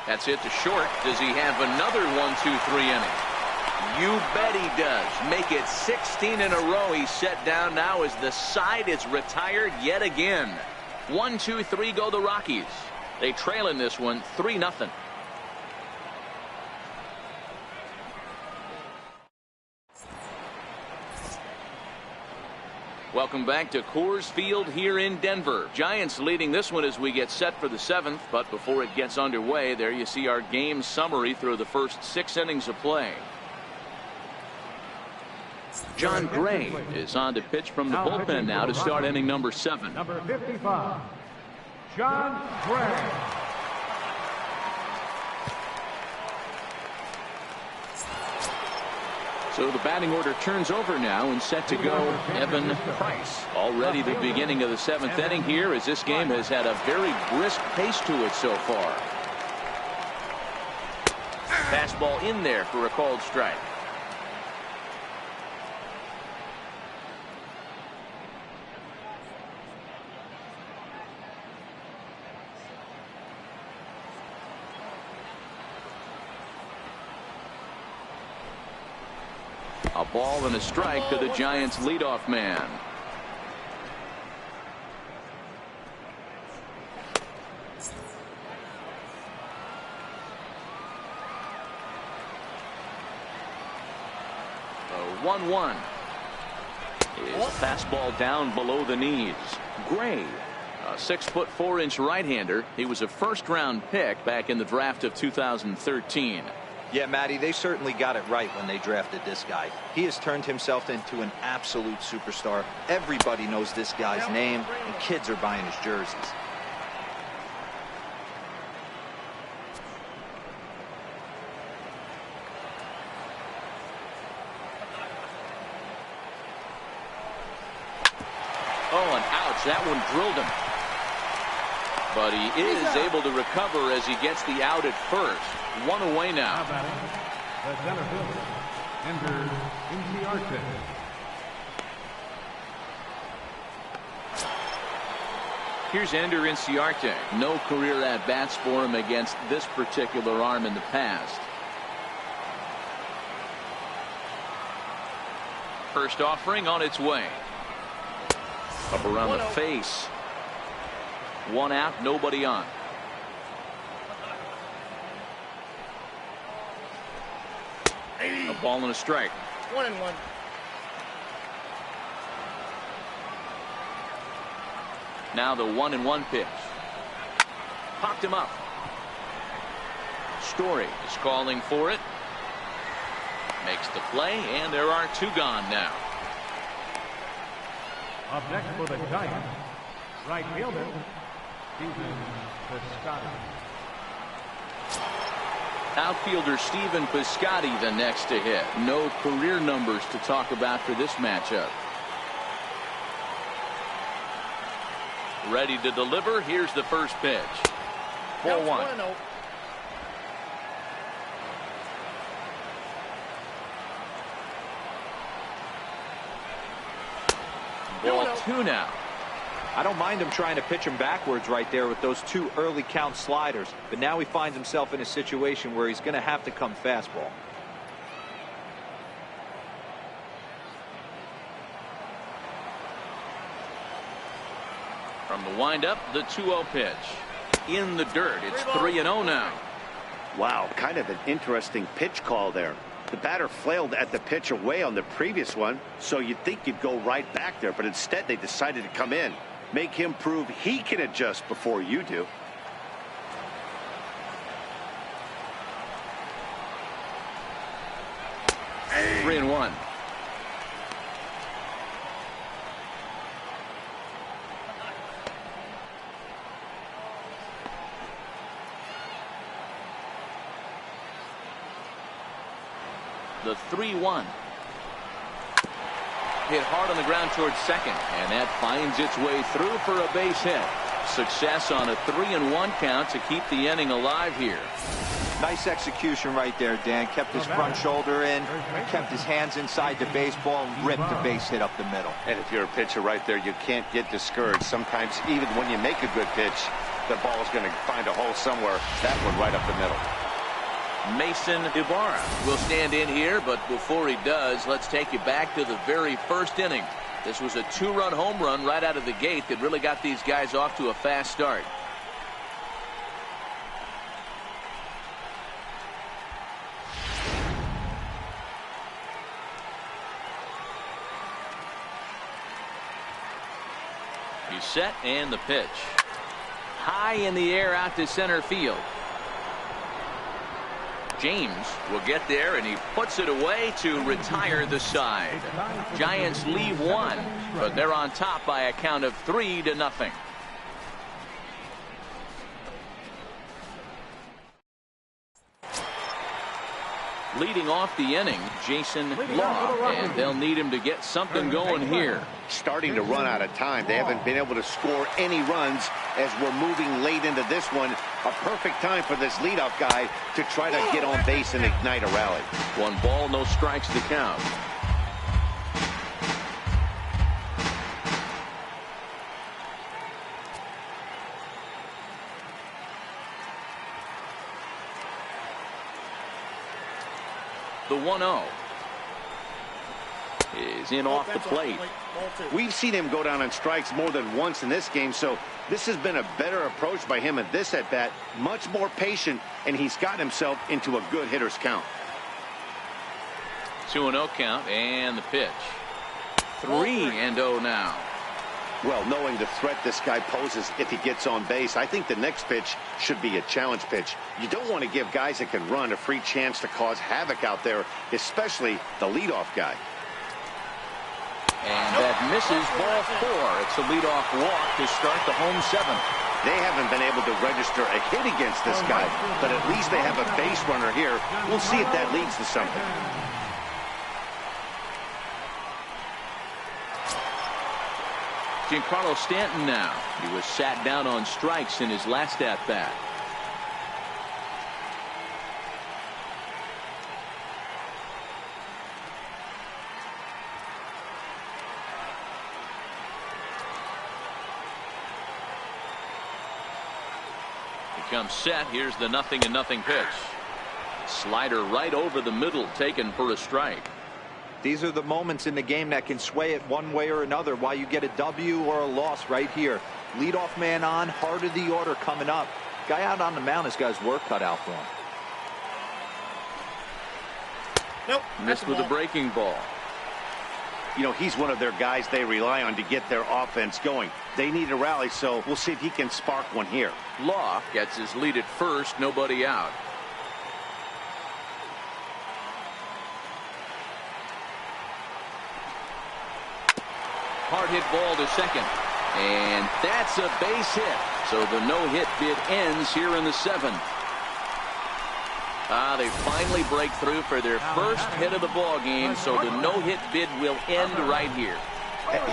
That's it to short. Does he have another 1-2-3 inning? You bet he does. Make it 16 in a row. He's set down now as the side is retired yet again. 1-2-3 go the Rockies. They trail in this one 3-0. Welcome back to Coors Field here in Denver. Giants leading this one as we get set for the 7th. But before it gets underway, there you see our game summary through the first 6 innings of play. John Gray is on to pitch from the bullpen now to start inning number 7. Number 55, John Gray. So the batting order turns over now and set to go Evan Price. Already the beginning of the 7th inning here, as this game has had a very brisk pace to it so far. Fastball in there for a called strike. A ball and a strike to the Giants leadoff man. The 1-1 is a fastball down below the knees. Gray, a 6'4" right-hander. He was a first-round pick back in the draft of 2013. Yeah, Matty, they certainly got it right when they drafted this guy. He has turned himself into an absolute superstar. Everybody knows this guy's name, and kids are buying his jerseys. Oh, and ouch, that one drilled him. But he is able to recover as he gets the out at first. 1 away now. The center fielder, Ender Inciarte. Here's Ender Inciarte. No career at-bats for him against this particular arm in the past. First offering on its way. Up around the face. 1 out, nobody on. A ball and a strike. 1-1. Now the 1-1 pitch. Popped him up. Story is calling for it. Makes the play, and there are 2 gone now. Up next for the Giants, right fielder, Stephen Piscotty. Outfielder Stephen Piscotty the next to hit. No career numbers to talk about for this matchup. Ready to deliver. Here's the first pitch. Ball 1. Ball 2 now. I don't mind him trying to pitch him backwards right there with those 2 early count sliders, but now he finds himself in a situation where he's going to have to come fastball. From the windup, the 2-0 pitch. In the dirt, it's 3-0 now. Wow, kind of an interesting pitch call there. The batter flailed at the pitch away on the previous one, so you'd think you'd go right back there, but instead they decided to come in. Make him prove he can adjust before you do. Hey. 3-1. The 3-1. Hit hard on the ground towards second, and that finds its way through for a base hit. Success on a 3-1 count to keep the inning alive here. Nice execution right there, Dan. Kept his front shoulder in, kept his hands inside the baseball, and ripped the base hit up the middle. And if you're a pitcher right there, you can't get discouraged. Sometimes even when you make a good pitch, the ball is going to find a hole somewhere. That one right up the middle. Mason Ibarra will stand in here, but before he does, let's take you back to the very first inning. This was a 2-run home run right out of the gate that really got these guys off to a fast start. He's set, and the pitch. High in the air out to center field. James will get there, and he puts it away to retire the side. Giants leave one, but they're on top by a count of 3-0. Leading off the inning, Jason Law, and they'll need him to get something going here. Starting to run out of time. They haven't been able to score any runs as we're moving late into this one. A perfect time for this leadoff guy to try to get on base and ignite a rally. 1 ball, no strikes to count. The 1-0 is in off the plate. We've seen him go down on strikes more than once in this game, so this has been a better approach by him at this at-bat. Much more patient, and he's gotten himself into a good hitter's count. 2-0 count, and the pitch. 3-0 now. Well, knowing the threat this guy poses if he gets on base, I think the next pitch should be a challenge pitch. You don't want to give guys that can run a free chance to cause havoc out there, especially the leadoff guy. And that misses ball 4. It's a leadoff walk to start the home 7th. They haven't been able to register a hit against this guy, but at least they have a base runner here. We'll see if that leads to something. Giancarlo Stanton now. He was sat down on strikes in his last at-bat. He comes set. Here's the 0-0 pitch. Slider right over the middle, taken for a strike. These are the moments in the game that can sway it one way or another, why you get a W or a loss right here. Leadoff man on, heart of the order coming up. Guy out on the mound has got his work cut out for him. Nope. Missed with a breaking ball. You know, he's one of their guys they rely on to get their offense going. They need a rally, so we'll see if he can spark one here. Law gets his lead at first, nobody out. Hard hit ball to second, and that's a base hit. So the no-hit bid ends here in the 7th. They finally break through for their first hit of the ball game, so the no-hit bid will end right here.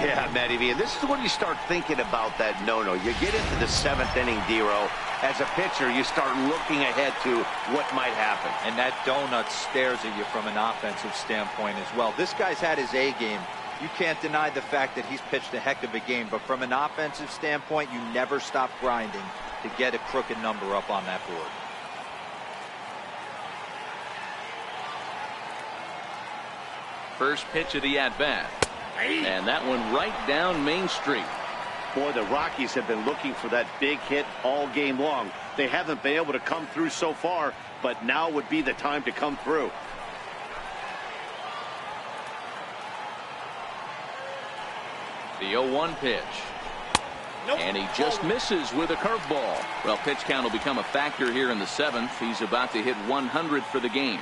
Yeah, Matty V, and this is when you start thinking about that no-no. You get into the 7th inning, D-Row. As a pitcher, you start looking ahead to what might happen. And that donut stares at you from an offensive standpoint as well. This guy's had his A game. You can't deny the fact that he's pitched a heck of a game, but from an offensive standpoint, you never stop grinding to get a crooked number up on that board. First pitch of the at-bat. And that one right down Main Street. Boy, the Rockies have been looking for that big hit all game long. They haven't been able to come through so far, but now would be the time to come through. The 0-1 pitch. Nope. And he just misses with a curveball. Well, pitch count will become a factor here in the 7th. He's about to hit 100 for the game.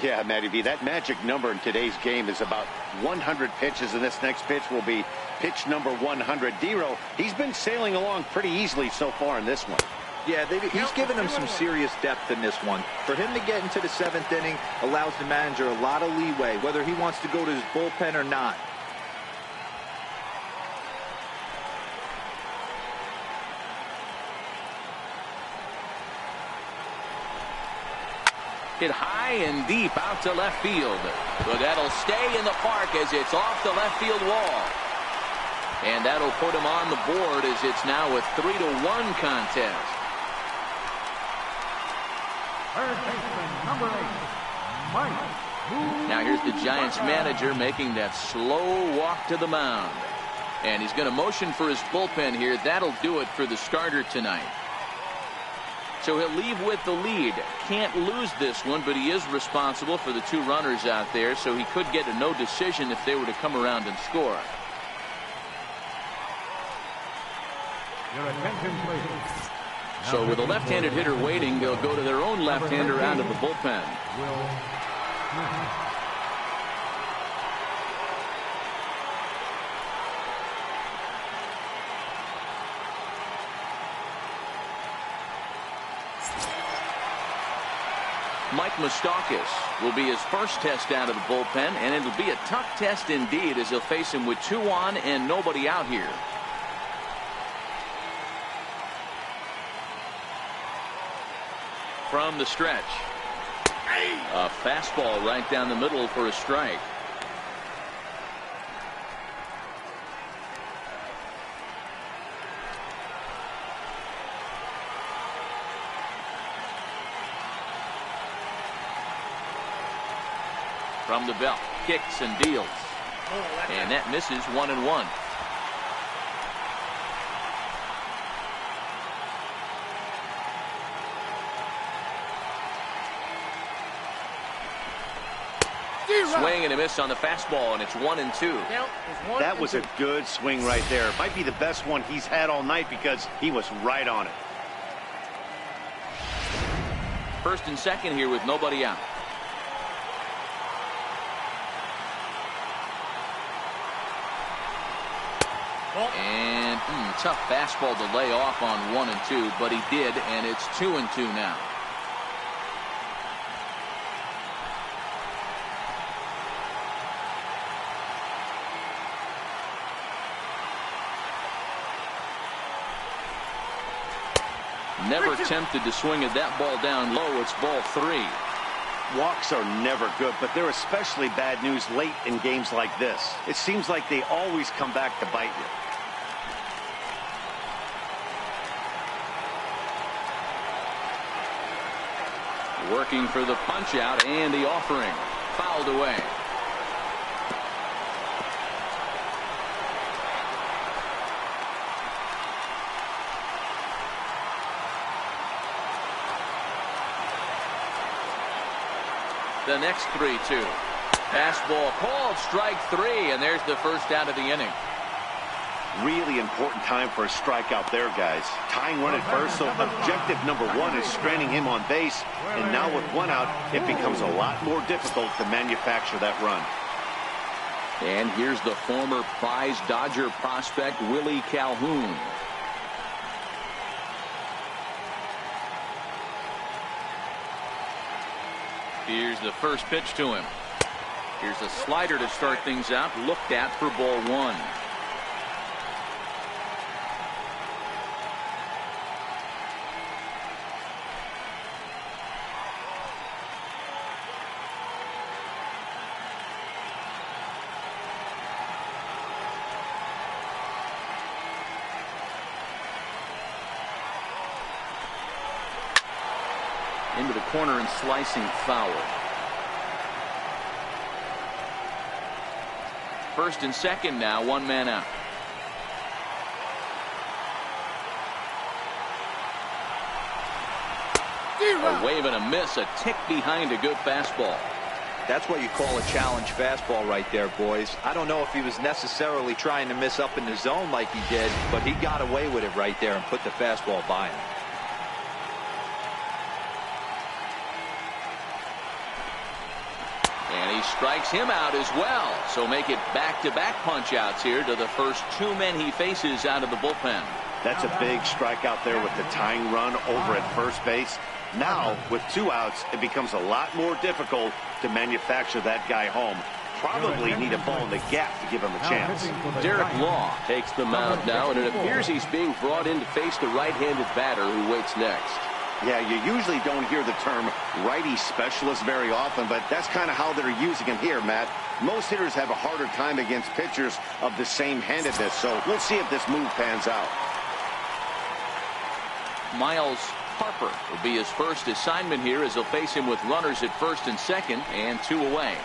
Yeah, Matty V, that magic number in today's game is about 100 pitches, and this next pitch will be pitch number 100. Dero, he's been sailing along pretty easily so far in this one. Yeah, he's given him some serious depth in this one. For him to get into the 7th inning allows the manager a lot of leeway, whether he wants to go to his bullpen or not. Hit high and deep out to left field. But that'll stay in the park as it's off the left field wall. And that'll put him on the board as it's now a 3-1 contest. Third baseman, number 8, Mike. Now here's the Giants manager making that slow walk to the mound. And he's going to motion for his bullpen here. That'll do it for the starter tonight. So he'll leave with the lead. Can't lose this one, but he is responsible for the 2 runners out there, so he could get a no decision if they were to come around and score. Your attention, please. So with a left-handed hitter waiting, they'll go to their own left-hander out of the bullpen. Mike Moustakas will be his first test out of the bullpen, and it'll be a tough test indeed as he'll face him with 2 on and nobody out here. From the stretch, a fastball right down the middle for a strike. From the belt, kicks and deals. And that misses 1-1. Swing and a miss on the fastball, and it's 1-2. That was a good swing right there. It might be the best one he's had all night because he was right on it. First and second here with nobody out. And tough fastball to lay off on 1-2, but he did, and it's 2-2 now. Never tempted to swing at that ball down low. It's ball 3. Walks are never good, but they're especially bad news late in games like this. It seems like they always come back to bite you. Working for the punch out and the offering. Fouled away. The next 3-2. Fastball called, strike 3, and there's the first out of the inning. Really important time for a strikeout there, guys. Tying run at first, so objective number 1 is stranding him on base. And now with 1 out, it becomes a lot more difficult to manufacture that run. And here's the former prize Dodger prospect, Willie Calhoun. Here's the first pitch to him. Here's a slider to start things out, looked at for ball 1. Into the corner and slicing foul. First and second now, 1 man out. A wave and a miss, a tick behind a good fastball. That's what you call a challenge fastball right there, boys. I don't know if he was necessarily trying to miss up in the zone like he did, but he got away with it right there and put the fastball by him. And he strikes him out as well. So make it back-to-back punch-outs here to the first two men he faces out of the bullpen. That's a big strikeout there with the tying run over at first base. Now, with 2 outs, it becomes a lot more difficult to manufacture that guy home. Probably need a ball in the gap to give him a chance. Derek Law takes the mound now, and it appears he's being brought in to face the right-handed batter who waits next. Yeah, you usually don't hear the term righty specialist very often, but that's kind of how they're using him here, Matt. Most hitters have a harder time against pitchers of the same handedness, so we'll see if this move pans out. Miles Harper will be his first assignment here as he'll face him with runners at first and second and 2 away.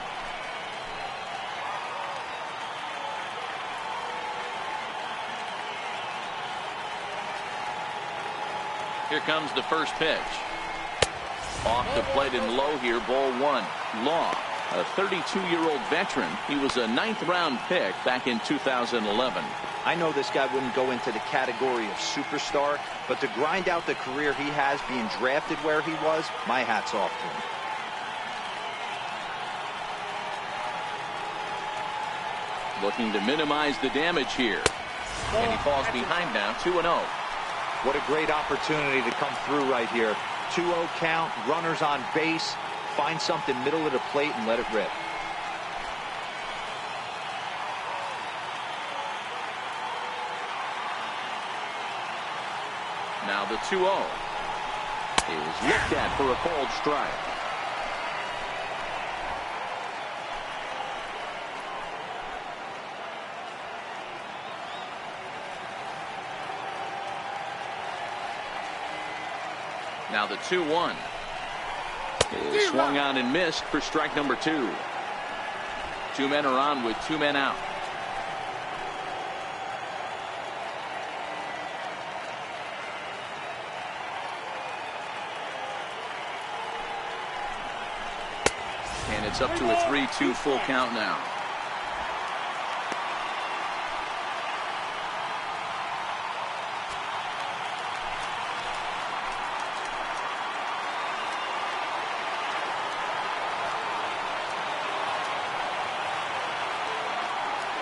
Here comes the first pitch. Off the plate and low here, ball 1. Law, a 32-year-old veteran. He was a 9th-round pick back in 2011. I know this guy wouldn't go into the category of superstar, but to grind out the career he has being drafted where he was, my hat's off to him. Looking to minimize the damage here. And he falls behind now, 2-0. What a great opportunity to come through right here. 2-0 count, runners on base, find something middle of the plate and let it rip. Now the 2-0 is looked at for a called strike. Now the 2-1 is swung on and missed for strike number 2. 2 men are on with 2 men out. And it's up to a 3-2 full count now.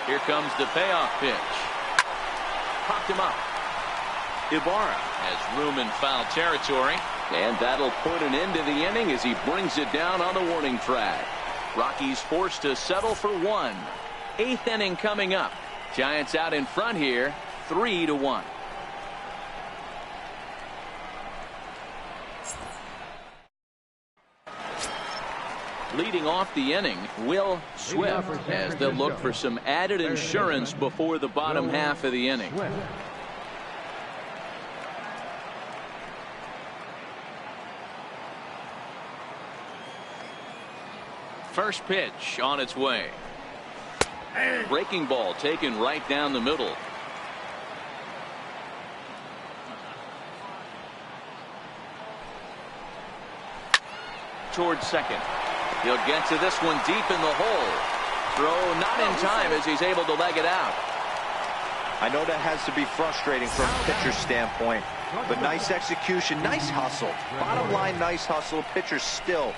Here comes the payoff pitch. Popped him up. Ibarra has room in foul territory. And that'll put an end to the inning as he brings it down on the warning track. Rockies forced to settle for 1. 8th inning coming up. Giants out in front here, 3-1. Leading off the inning, Will Swift, as they'll look for some added insurance before the bottom half of the inning. First pitch on its way. Breaking ball taken right down the middle. Towards second. He'll get to this one deep in the hole. Throw not in time as he's able to leg it out. I know that has to be frustrating from a pitcher's standpoint, but nice execution, nice hustle. Bottom line, nice hustle. Pitcher's still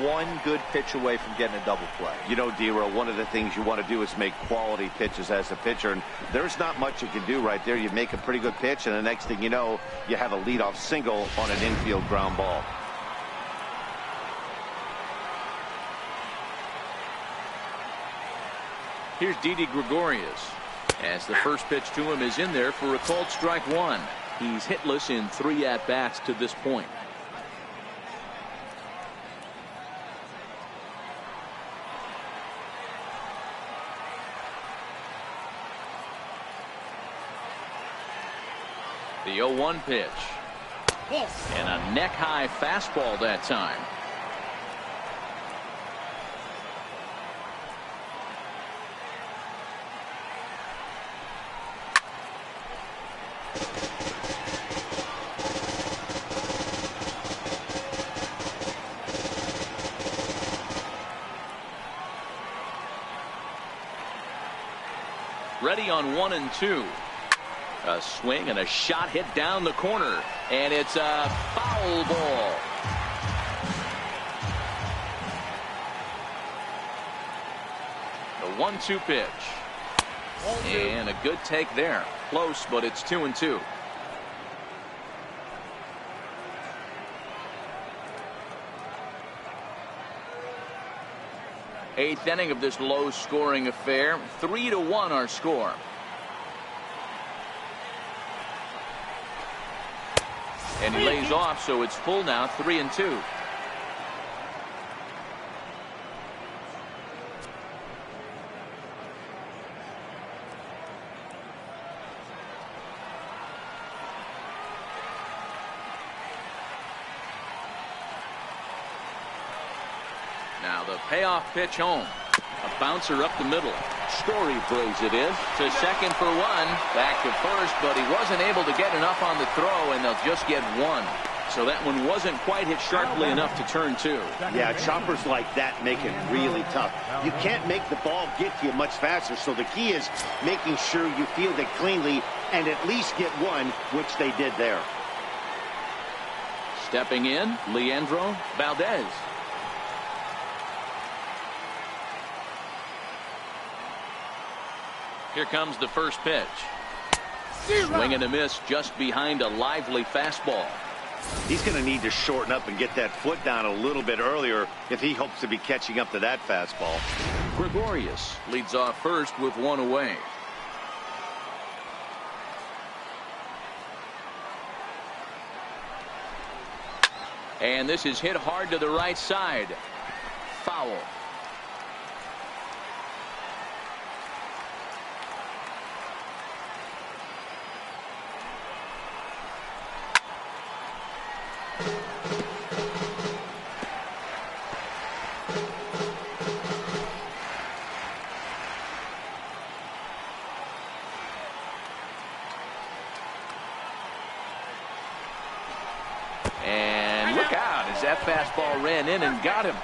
one good pitch away from getting a double play. You know, D-Roll, one of the things you want to do is make quality pitches as a pitcher, and there's not much you can do right there. You make a pretty good pitch, and the next thing you know, you have a leadoff single on an infield ground ball. Here's Didi Gregorius, as the first pitch to him is in there for a called strike 1. He's hitless in 3 at-bats to this point. The 0-1 pitch. And a neck-high fastball that time. Ready on 1 and 2. A swing and a shot hit down the corner, and it's a foul ball. The 1-2 pitch. And a good take there. Close, but it's 2 and 2. Eighth inning of this low-scoring affair. 3-1 our score. And he lays off, so it's full now, 3 and 2. Now the payoff pitch home. A bouncer up the middle. Story brings it in. To second for 1. Back to first, but he wasn't able to get enough on the throw, and they'll just get 1. So that one wasn't quite hit sharply enough to turn 2. Yeah, choppers like that make it really tough. You can't make the ball get to you much faster, so the key is making sure you field it cleanly and at least get 1, which they did there. Stepping in, Leandro Valdez. Here comes the first pitch. Swing and a miss just behind a lively fastball. He's going to need to shorten up and get that foot down a little bit earlier if he hopes to be catching up to that fastball. Gregorius leads off first with 1 away. And this is hit hard to the right side. Foul. And look out as that fastball ran in and got him.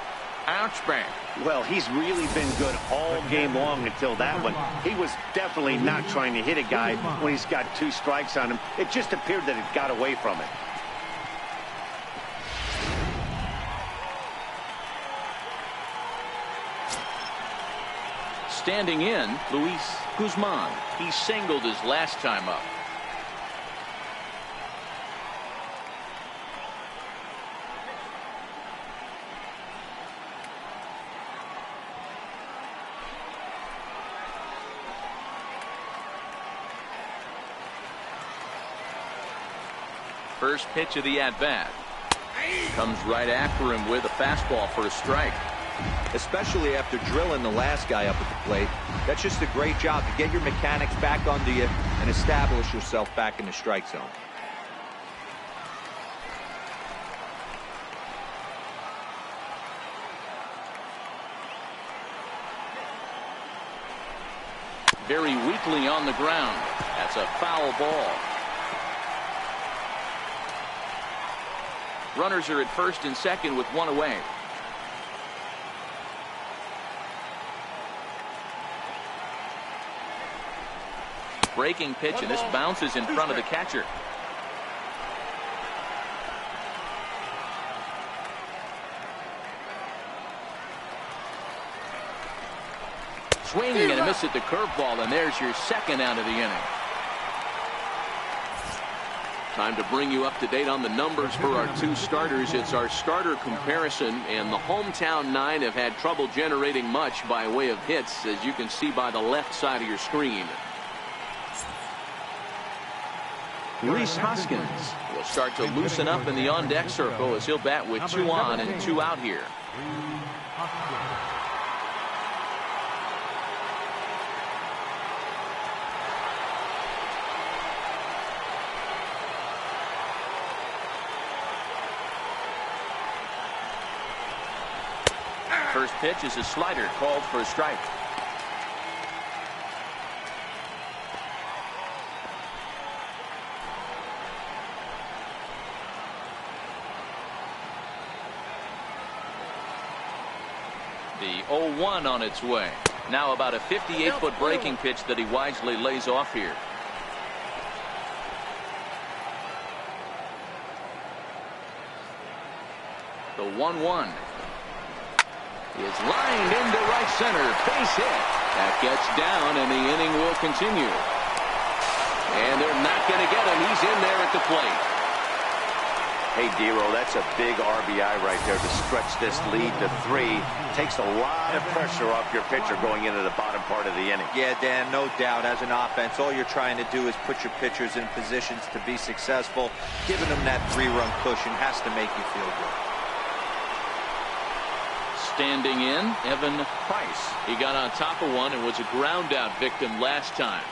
Ouch bang. Well, he's really been good all game long until that one. He was definitely not trying to hit a guy when he's got 2 strikes on him. It just appeared that it got away from it. Standing in, Luis Guzman. He singled his last time up. First pitch of the at-bat. Comes right after him with a fastball for a strike. Especially after drilling the last guy up at the plate. That's just a great job to get your mechanics back under you and establish yourself back in the strike zone. Very weakly on the ground. That's a foul ball. Runners are at first and second with 1 away. Breaking pitch, and this bounces in front of the catcher. Swinging and a miss at the curveball, and there's your second out of the inning. Time to bring you up to date on the numbers for our 2 starters. It's our starter comparison, and the hometown 9 have had trouble generating much by way of hits, as you can see by the left side of your screen. Rhys Hoskins will start to loosen up in the on-deck circle as he'll bat with 2 on and 2 out here. First pitch is a slider called for a strike. The 0-1 on its way. Now about a 58-foot breaking pitch that he wisely lays off here. The 1-1 is lined into right center. Base hit. That gets down, and the inning will continue. And they're not going to get him. He's in there at the plate. Hey, Dero, that's a big RBI right there to stretch this lead to 3. Takes a lot of pressure off your pitcher going into the bottom part of the inning. Yeah, Dan, no doubt. As an offense, all you're trying to do is put your pitchers in positions to be successful. Giving them that 3-run cushion has to make you feel good. Standing in, Evan Price. He got on top of one and was a ground out victim last time.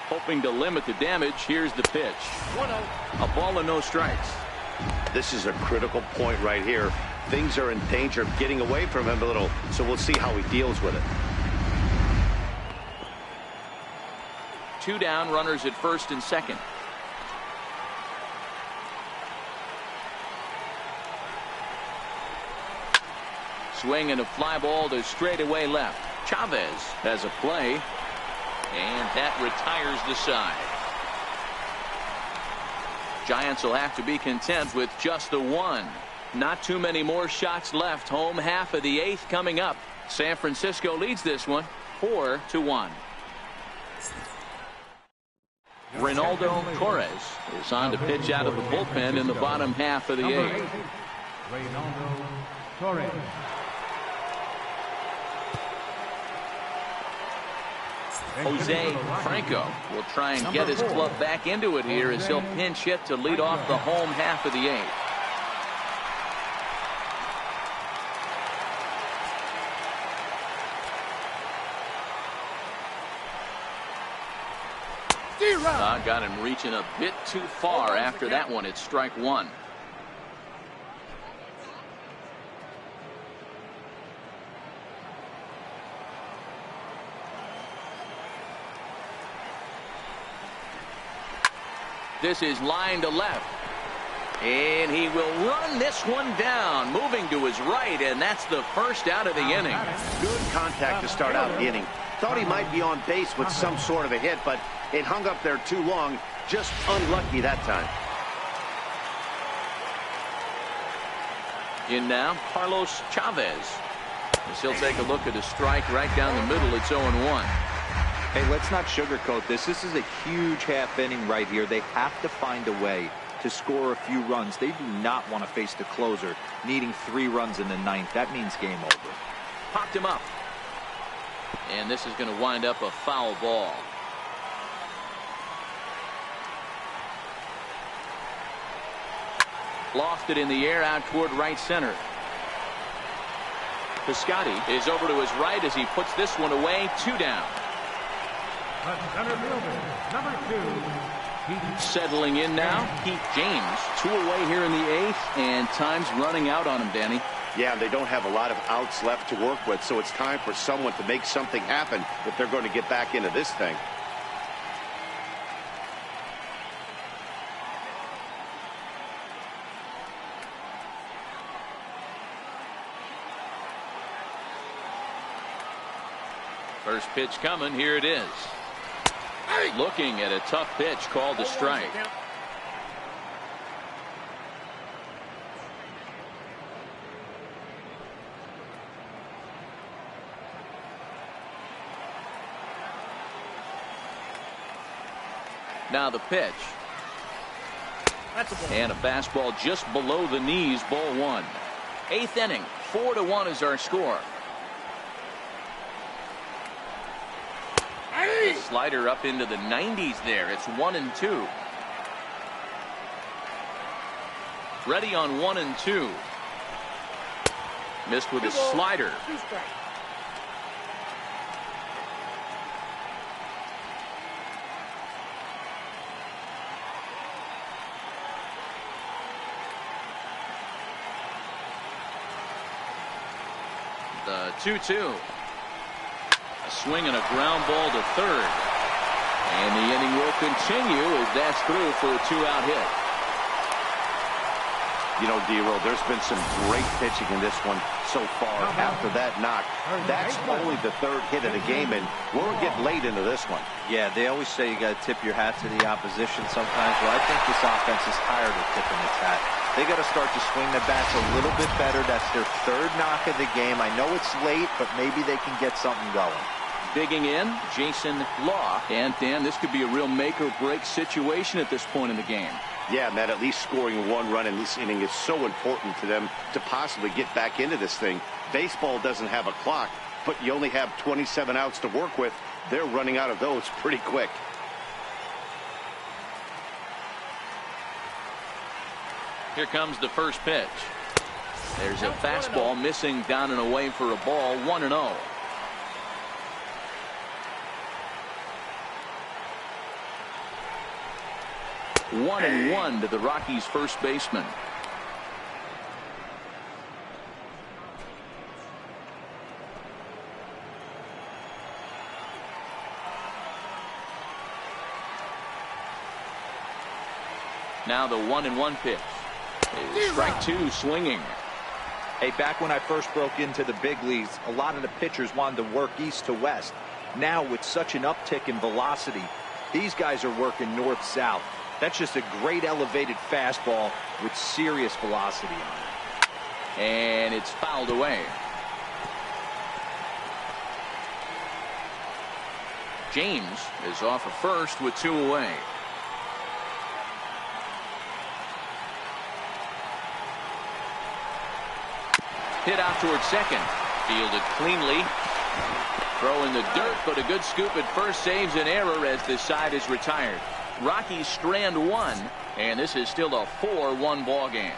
Hoping to limit the damage, here's the pitch. 1-0. A ball and no strikes. This is a critical point right here. Things are in danger of getting away from him a little, so we'll see how he deals with it. 2 down, runners at first and second. Swing and a fly ball to straightaway left. Chavez has a play, and that retires the side. Giants will have to be content with just the 1. Not too many more shots left. Home half of the 8th coming up. San Francisco leads this one 4-1. Ronaldo Torres is on to pitch out of the bullpen in the bottom half of the 8th. Ronaldo Torres. Jose Franco will try and get his club back into it here as he'll pinch hit to lead off the home half of the 8th. Got him reaching a bit too far after that one. It's strike 1. This is line to left. And he will run this one down, moving to his right, and that's the first out of the inning. Good contact to start out the inning. Thought he might be on base with some sort of a hit, but it hung up there too long. Just unlucky that time. In now, Carlos Chavez. As he'll take a look at a strike right down the middle. It's 0-1. Hey, let's not sugarcoat this. This is a huge half inning right here. They have to find a way to score a few runs. They do not want to face the closer, needing 3 runs in the 9th. That means game over. Popped him up. And this is going to wind up a foul ball. Lofted in the air out toward right center. Piscotty is over to his right as he puts this one away. 2 down. Center fielder, number 2. Settling in now, Pete James. 2 away here in the 8th, and time's running out on him, Danny. Yeah, they don't have a lot of outs left to work with, so it's time for someone to make something happen if they're going to get back into this thing. First pitch coming. Here it is. Looking at a tough pitch called a strike. Now the pitch. And a fastball just below the knees. Ball 1. 8th inning. 4-1 is our score. The slider up into the 90s there. It's 1-2. Ready on 1-2. Missed with a slider. The 2-2. A swing and a ground ball to third. And the inning will continue as that's through for a 2-out hit. You know, D-Roll, there's been some great pitching in this one so far. After that knock, that's only the third hit of the game, and we're getting late into this one. Yeah, they always say you got to tip your hat to the opposition sometimes. Well, I think this offense is tired of tipping its hat. They got to start to swing the bats a little bit better. That's their third knock of the game. I know it's late, but maybe they can get something going. Digging in, Jason Law. And, Dan, this could be a real make-or-break situation at this point in the game. Yeah, Matt, at least scoring one run in this inning is so important to them to possibly get back into this thing. Baseball doesn't have a clock, but you only have 27 outs to work with. They're running out of those pretty quick. Here comes the first pitch. There's a fastball missing down and away for a ball, 1-0. One and one to the Rockies' first baseman. Now the 1-1 pitch. Strike two, swinging. Hey, back when I first broke into the big leagues, a lot of the pitchers wanted to work east to west. Now, with such an uptick in velocity, these guys are working north-south. That's just a great elevated fastball with serious velocity on it. And it's fouled away. James is off of first with two away. Hit out towards second. Fielded cleanly. Throw in the dirt, but a good scoop at first saves an error as this side is retired. Rockies strand one, and this is still a 4-1 ball game.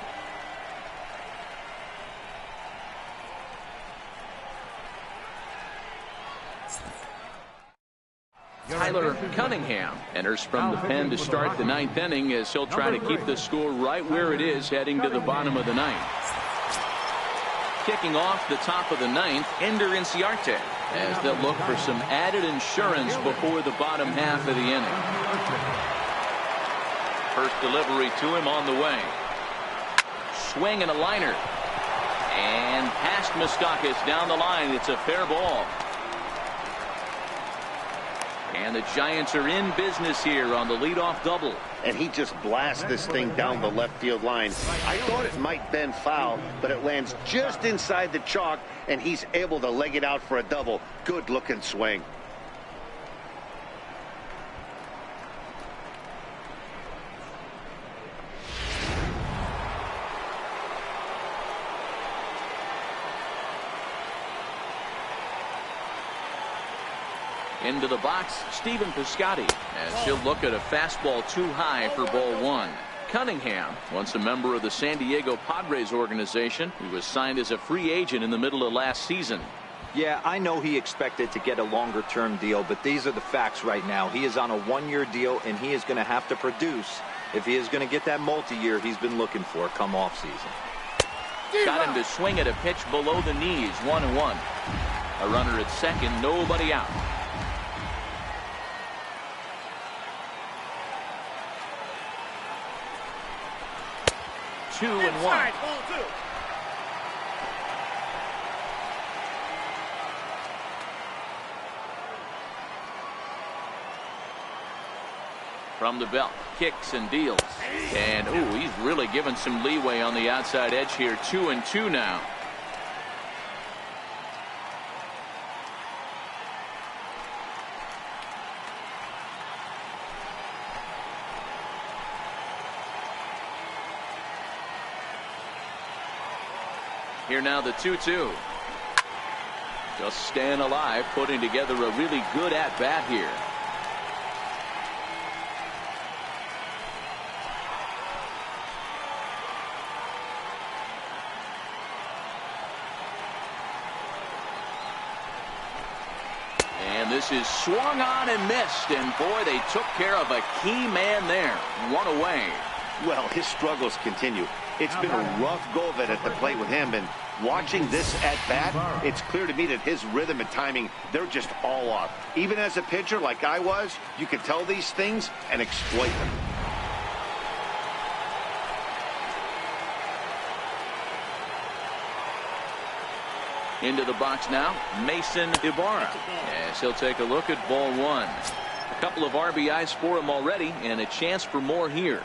Tyler Cunningham enters from the pen to start the ninth inning as he'll try to keep the score right where it is heading to the bottom of the ninth. Kicking off the top of the ninth, Ender Inciarte, as they'll look for some added insurance before the bottom half of the inning. First delivery to him on the way. Swing and a liner. And past Moustakas down the line. It's a fair ball. And the Giants are in business here on the leadoff double. And he just blasts this thing down the left field line. I thought it might bend foul, but it lands just inside the chalk, and he's able to leg it out for a double. Good looking swing. Into the box, Stephen Piscotty, as he'll look at a fastball too high for ball one. Cunningham, once a member of the San Diego Padres organization, he was signed as a free agent in the middle of last season. Yeah, I know he expected to get a longer-term deal, but these are the facts right now. He is on a one-year deal, and he is going to have to produce if he is going to get that multi-year he's been looking for come off-season. Got him to swing at a pitch below the knees, 1-1. A runner at second, nobody out. 2-1. From the belt, kicks and deals. And, ooh, he's really given some leeway on the outside edge here. 2-2 now. Here now the 2-2. Just staying alive, putting together a really good at-bat here. And this is swung on and missed, and boy, they took care of a key man there. One away. Well, his struggles continue. It's been a rough go of it at the plate with him, and Watching this at bat, it's clear to me that his rhythm and timing, they're just all off. Even as a pitcher like I was, you can tell these things and exploit them. Into the box now, Mason Ibarra. Yes, he'll take a look at ball one. A couple of RBIs for him already, and a chance for more here.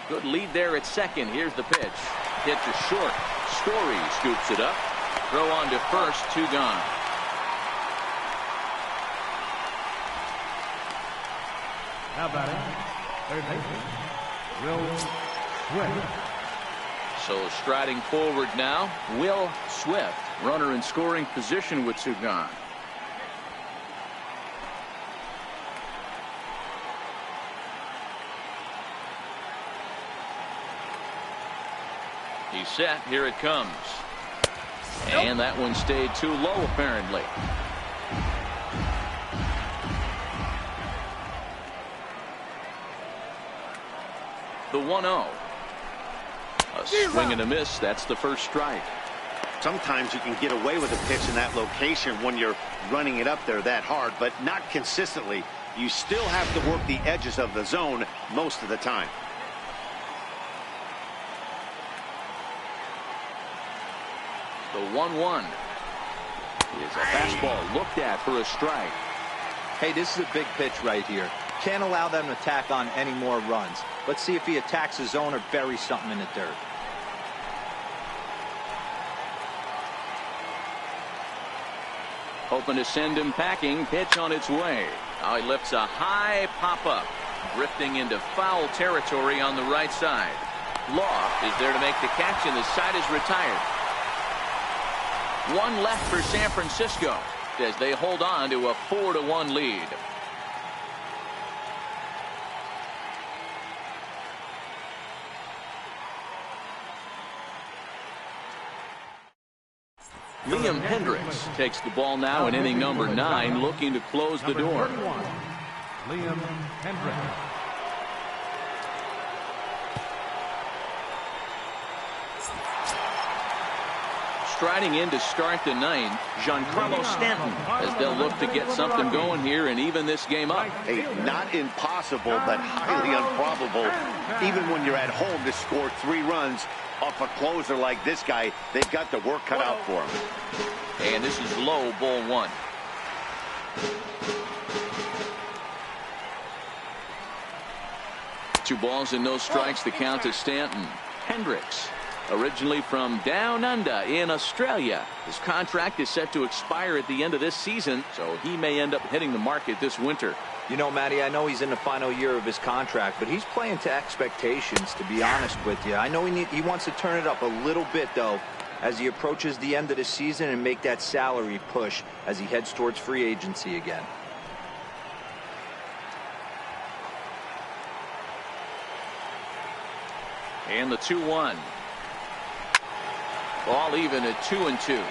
Good lead there at second. Here's the pitch. Hit to short. Story scoops it up. Throw on to first. 2 gone. Now batting, third baseman, Will Swift. So striding forward now, Will Swift. Runner in scoring position with 2 gone. He's set. Here it comes. And that one stayed too low, apparently. The 1-0. A swing and a miss. That's the first strike. Sometimes you can get away with a pitch in that location when you're running it up there that hard, but not consistently. You still have to work the edges of the zone most of the time. The 1-1 is a fastball looked at for a strike. Hey, this is a big pitch right here. Can't allow them to tack on any more runs. Let's see if he attacks the zone or buries something in the dirt. Hoping to send him packing. Pitch on its way. Now he lifts a high pop-up. Drifting into foul territory on the right side. Law is there to make the catch, and the side is retired. 1 left for San Francisco as they hold on to a 4-1 lead. Liam Hendricks takes the ball now in inning number 9, looking to close the door. Liam Hendricks. Striding in to start the 9th, Giancarlo Stanton, as they'll look to get something going here and even this game up. Hey, not impossible, but highly improbable. Even when you're at home to score 3 runs off a closer like this guy, they've got the work cut out for him. And this is low, ball 1. Two balls and no strikes, the count to Stanton. Hendricks, originally from down under in Australia. His contract is set to expire at the end of this season, so he may end up hitting the market this winter. You know, Matty, I know he's in the final year of his contract, but he's playing to expectations, to be honest with you. I know he wants to turn it up a little bit, though, as he approaches the end of the season and make that salary push as he heads towards free agency again. And the 2-1. All even at 2-2.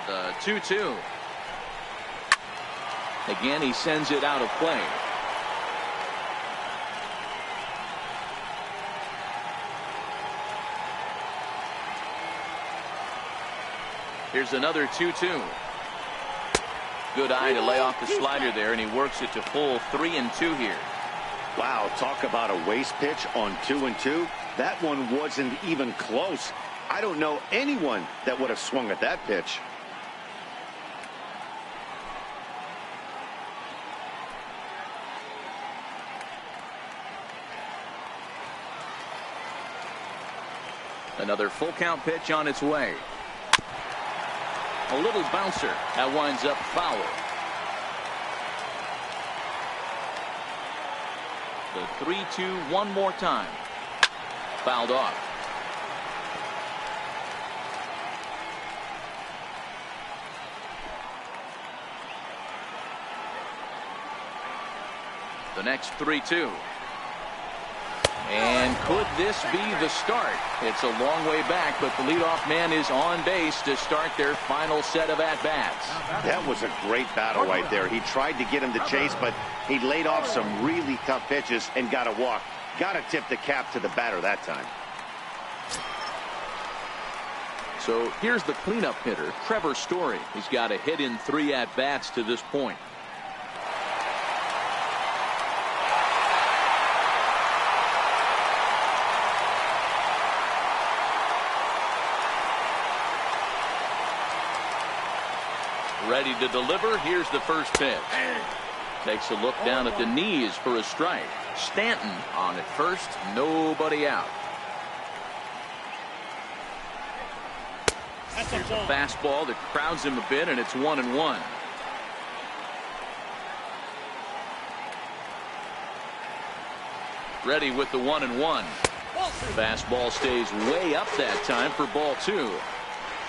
The 2-2. Again, he sends it out of play. Here's another 2-2. Good eye to lay off the slider there, and he works it to full 3-2 here. Wow, talk about a waste pitch on 2-2. That one wasn't even close. I don't know anyone that would have swung at that pitch. Another full count pitch on its way. A little bouncer that winds up foul. The 3-2 one more time. Fouled off. The The next 3-2. And could this be the start? It's a long way back, but the leadoff man is on base to start their final set of at-bats. That was a great battle right there. He tried to get him to chase, but he laid off some really tough pitches and got a walk. Got to tip the cap to the batter that time. So here's the cleanup hitter, Trevor Story. He's got a hit in 3 at-bats to this point. Ready to deliver. Here's the first pitch. Takes a look down at the knees for a strike. Stanton on at first. Nobody out. Here's a fastball that crowds him a bit, and it's 1-1. Ready with the 1-1. Fastball stays way up that time for ball 2.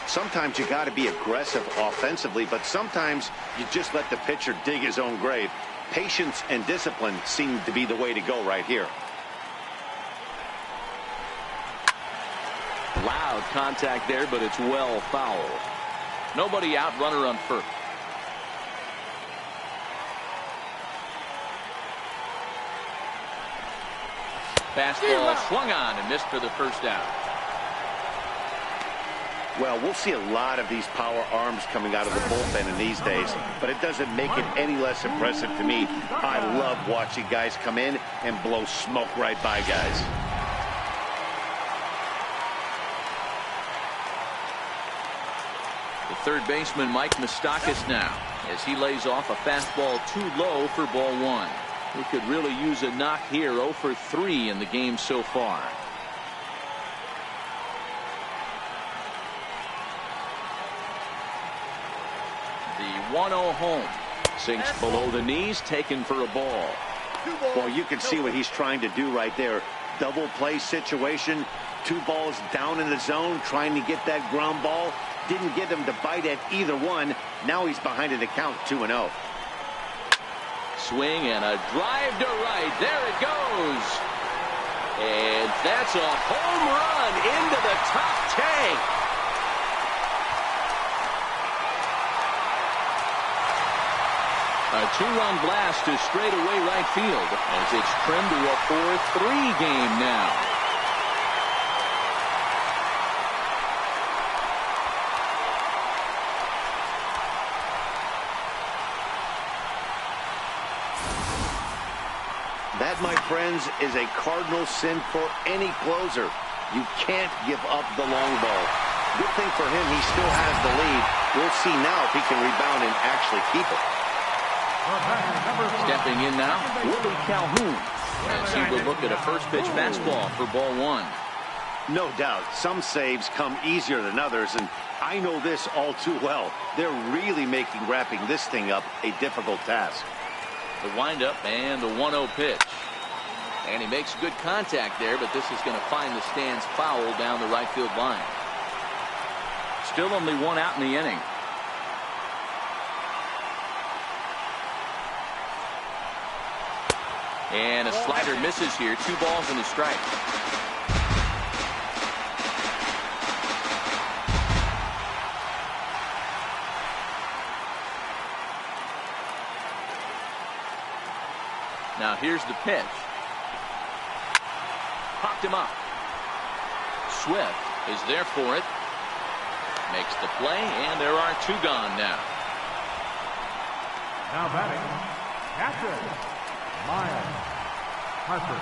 Sometimes you got to be aggressive offensively, but sometimes you just let the pitcher dig his own grave. Patience and discipline seem to be the way to go right here. Loud contact there, but it's well foul. Nobody out, runner on first. Fastball swung on and missed for the first out. Well, we'll see a lot of these power arms coming out of the bullpen in these days, but it doesn't make it any less impressive to me. I love watching guys come in and blow smoke right by guys. The third baseman, Mike Moustakas, now, as he lays off a fastball too low for ball 1. He could really use a knock here. 0 for 3 in the game so far. The 1-0 home. Sinks below the knees, taken for a ball. Well, you can see what he's trying to do right there. Double play situation. 2 balls down in the zone, trying to get that ground ball. Didn't get him to bite at either one. Now he's behind in the count, 2-0. Swing and a drive to right. There it goes. And that's a home run into the top tank. A 2-run blast to straightaway right field as it's trimmed to a 4-3 game now. That, my friends, is a cardinal sin for any closer. You can't give up the long ball. Good thing for him, he still has the lead. We'll see now if he can rebound and actually keep it. Stepping in now, Willie Calhoun, as he will look at a first pitch fastball for ball 1. No doubt, some saves come easier than others, and I know this all too well. They're really making wrapping this thing up a difficult task. The windup and the 1-0 pitch. And he makes good contact there, but this is going to find the stands foul down the right field line. Still only 1 out in the inning. And a slider misses here. 2 balls and a strike. Now here's the pitch. Popped him up. Swift is there for it. Makes the play, and there are 2 gone now. Now batting, catcher, Miles Harper.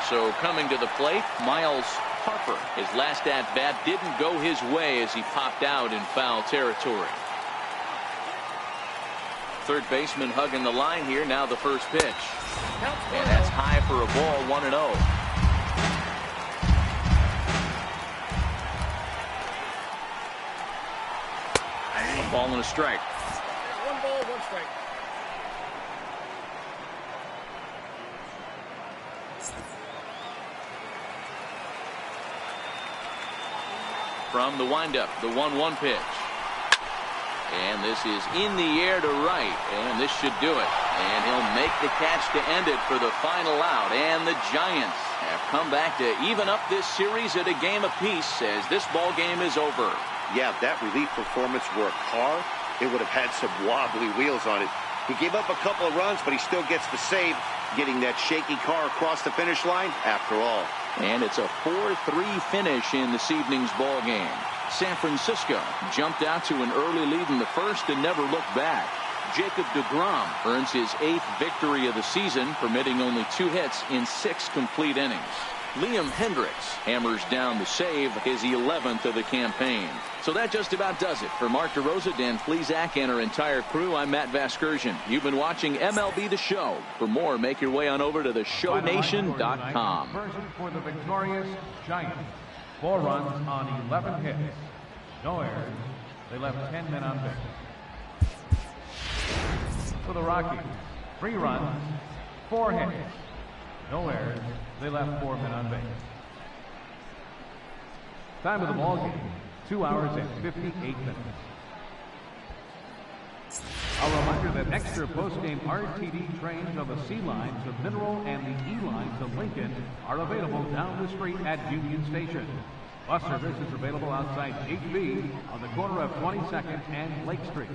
So coming to the plate, Miles Harper. His last at-bat didn't go his way as he popped out in foul territory. Third baseman hugging the line here. Now the first pitch. And that's high for a ball, 1-0. A ball and a strike. 1 ball, 1 strike. From the windup, the 1-1 pitch. And this is in the air to right, and this should do it. And he'll make the catch to end it for the final out. And the Giants have come back to even up this series at a game apiece as this ball game is over. Yeah, if that relief performance were a car, it would have had some wobbly wheels on it. He gave up a couple of runs, but he still gets the save, getting that shaky car across the finish line after all. And it's a 4-3 finish in this evening's ball game. San Francisco jumped out to an early lead in the first and never looked back. Jacob deGrom earns his 8th victory of the season, permitting only 2 hits in 6 complete innings. Liam Hendriks hammers down the save, his 11th of the campaign. So that just about does it. For Mark DeRosa, Dan Plesac, and our entire crew, I'm Matt Vasgersian. You've been watching MLB The Show. For more, make your way on over to theshownation.com. Version for the victorious Giants. 4 runs on 11 hits. No errors. They left 10 men on base. For the Rockies, 3 runs, 4 hits. No errors. They left 4 men on base. Time of the ball game, 2 hours and 58 minutes. A reminder that extra post-game RTD trains of the C lines of Mineral and the E lines of Lincoln are available down the street at Union Station. Bus service is available outside HB on the corner of 22nd and Lake Street.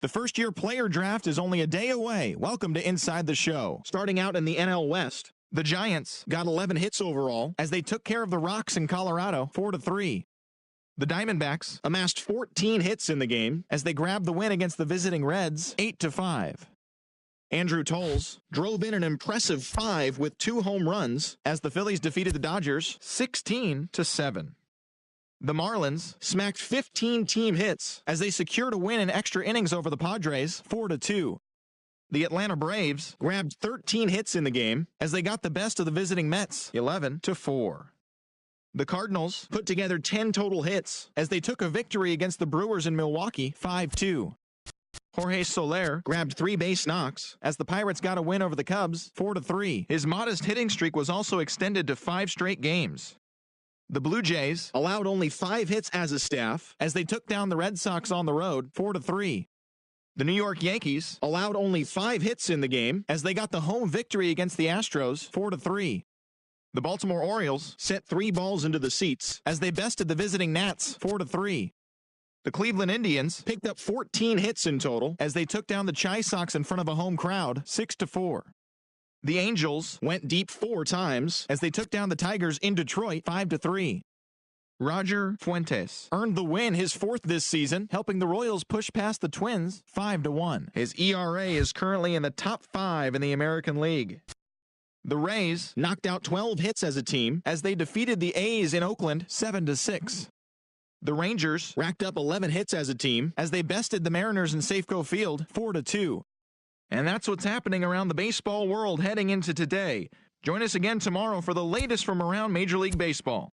The first-year player draft is only a day away. Welcome to Inside the Show. Starting out in the NL West, the Giants got 11 hits overall as they took care of the Rocks in Colorado 4-3. The Diamondbacks amassed 14 hits in the game as they grabbed the win against the visiting Reds 8-5. Andrew Toles drove in an impressive 5 with 2 home runs as the Phillies defeated the Dodgers 16-7. The Marlins smacked 15 team hits as they secured a win in extra innings over the Padres 4-2. The Atlanta Braves grabbed 13 hits in the game as they got the best of the visiting Mets 11-4. The Cardinals put together 10 total hits as they took a victory against the Brewers in Milwaukee 5-2. Jorge Soler grabbed 3 base knocks as the Pirates got a win over the Cubs 4-3. His modest hitting streak was also extended to 5 straight games. The Blue Jays allowed only 5 hits as a staff as they took down the Red Sox on the road 4-3. The New York Yankees allowed only 5 hits in the game as they got the home victory against the Astros 4-3. The Baltimore Orioles sent 3 balls into the seats as they bested the visiting Nats 4-3. The Cleveland Indians picked up 14 hits in total as they took down the Chi Sox in front of a home crowd 6-4. The Angels went deep 4 times as they took down the Tigers in Detroit 5-3. Roger Fuentes earned the win, his 4th this season, helping the Royals push past the Twins 5-1. His ERA is currently in the top 5 in the American League. The Rays knocked out 12 hits as a team as they defeated the A's in Oakland 7-6. The Rangers racked up 11 hits as a team as they bested the Mariners in Safeco Field 4-2. And that's what's happening around the baseball world heading into today. Join us again tomorrow for the latest from around Major League Baseball.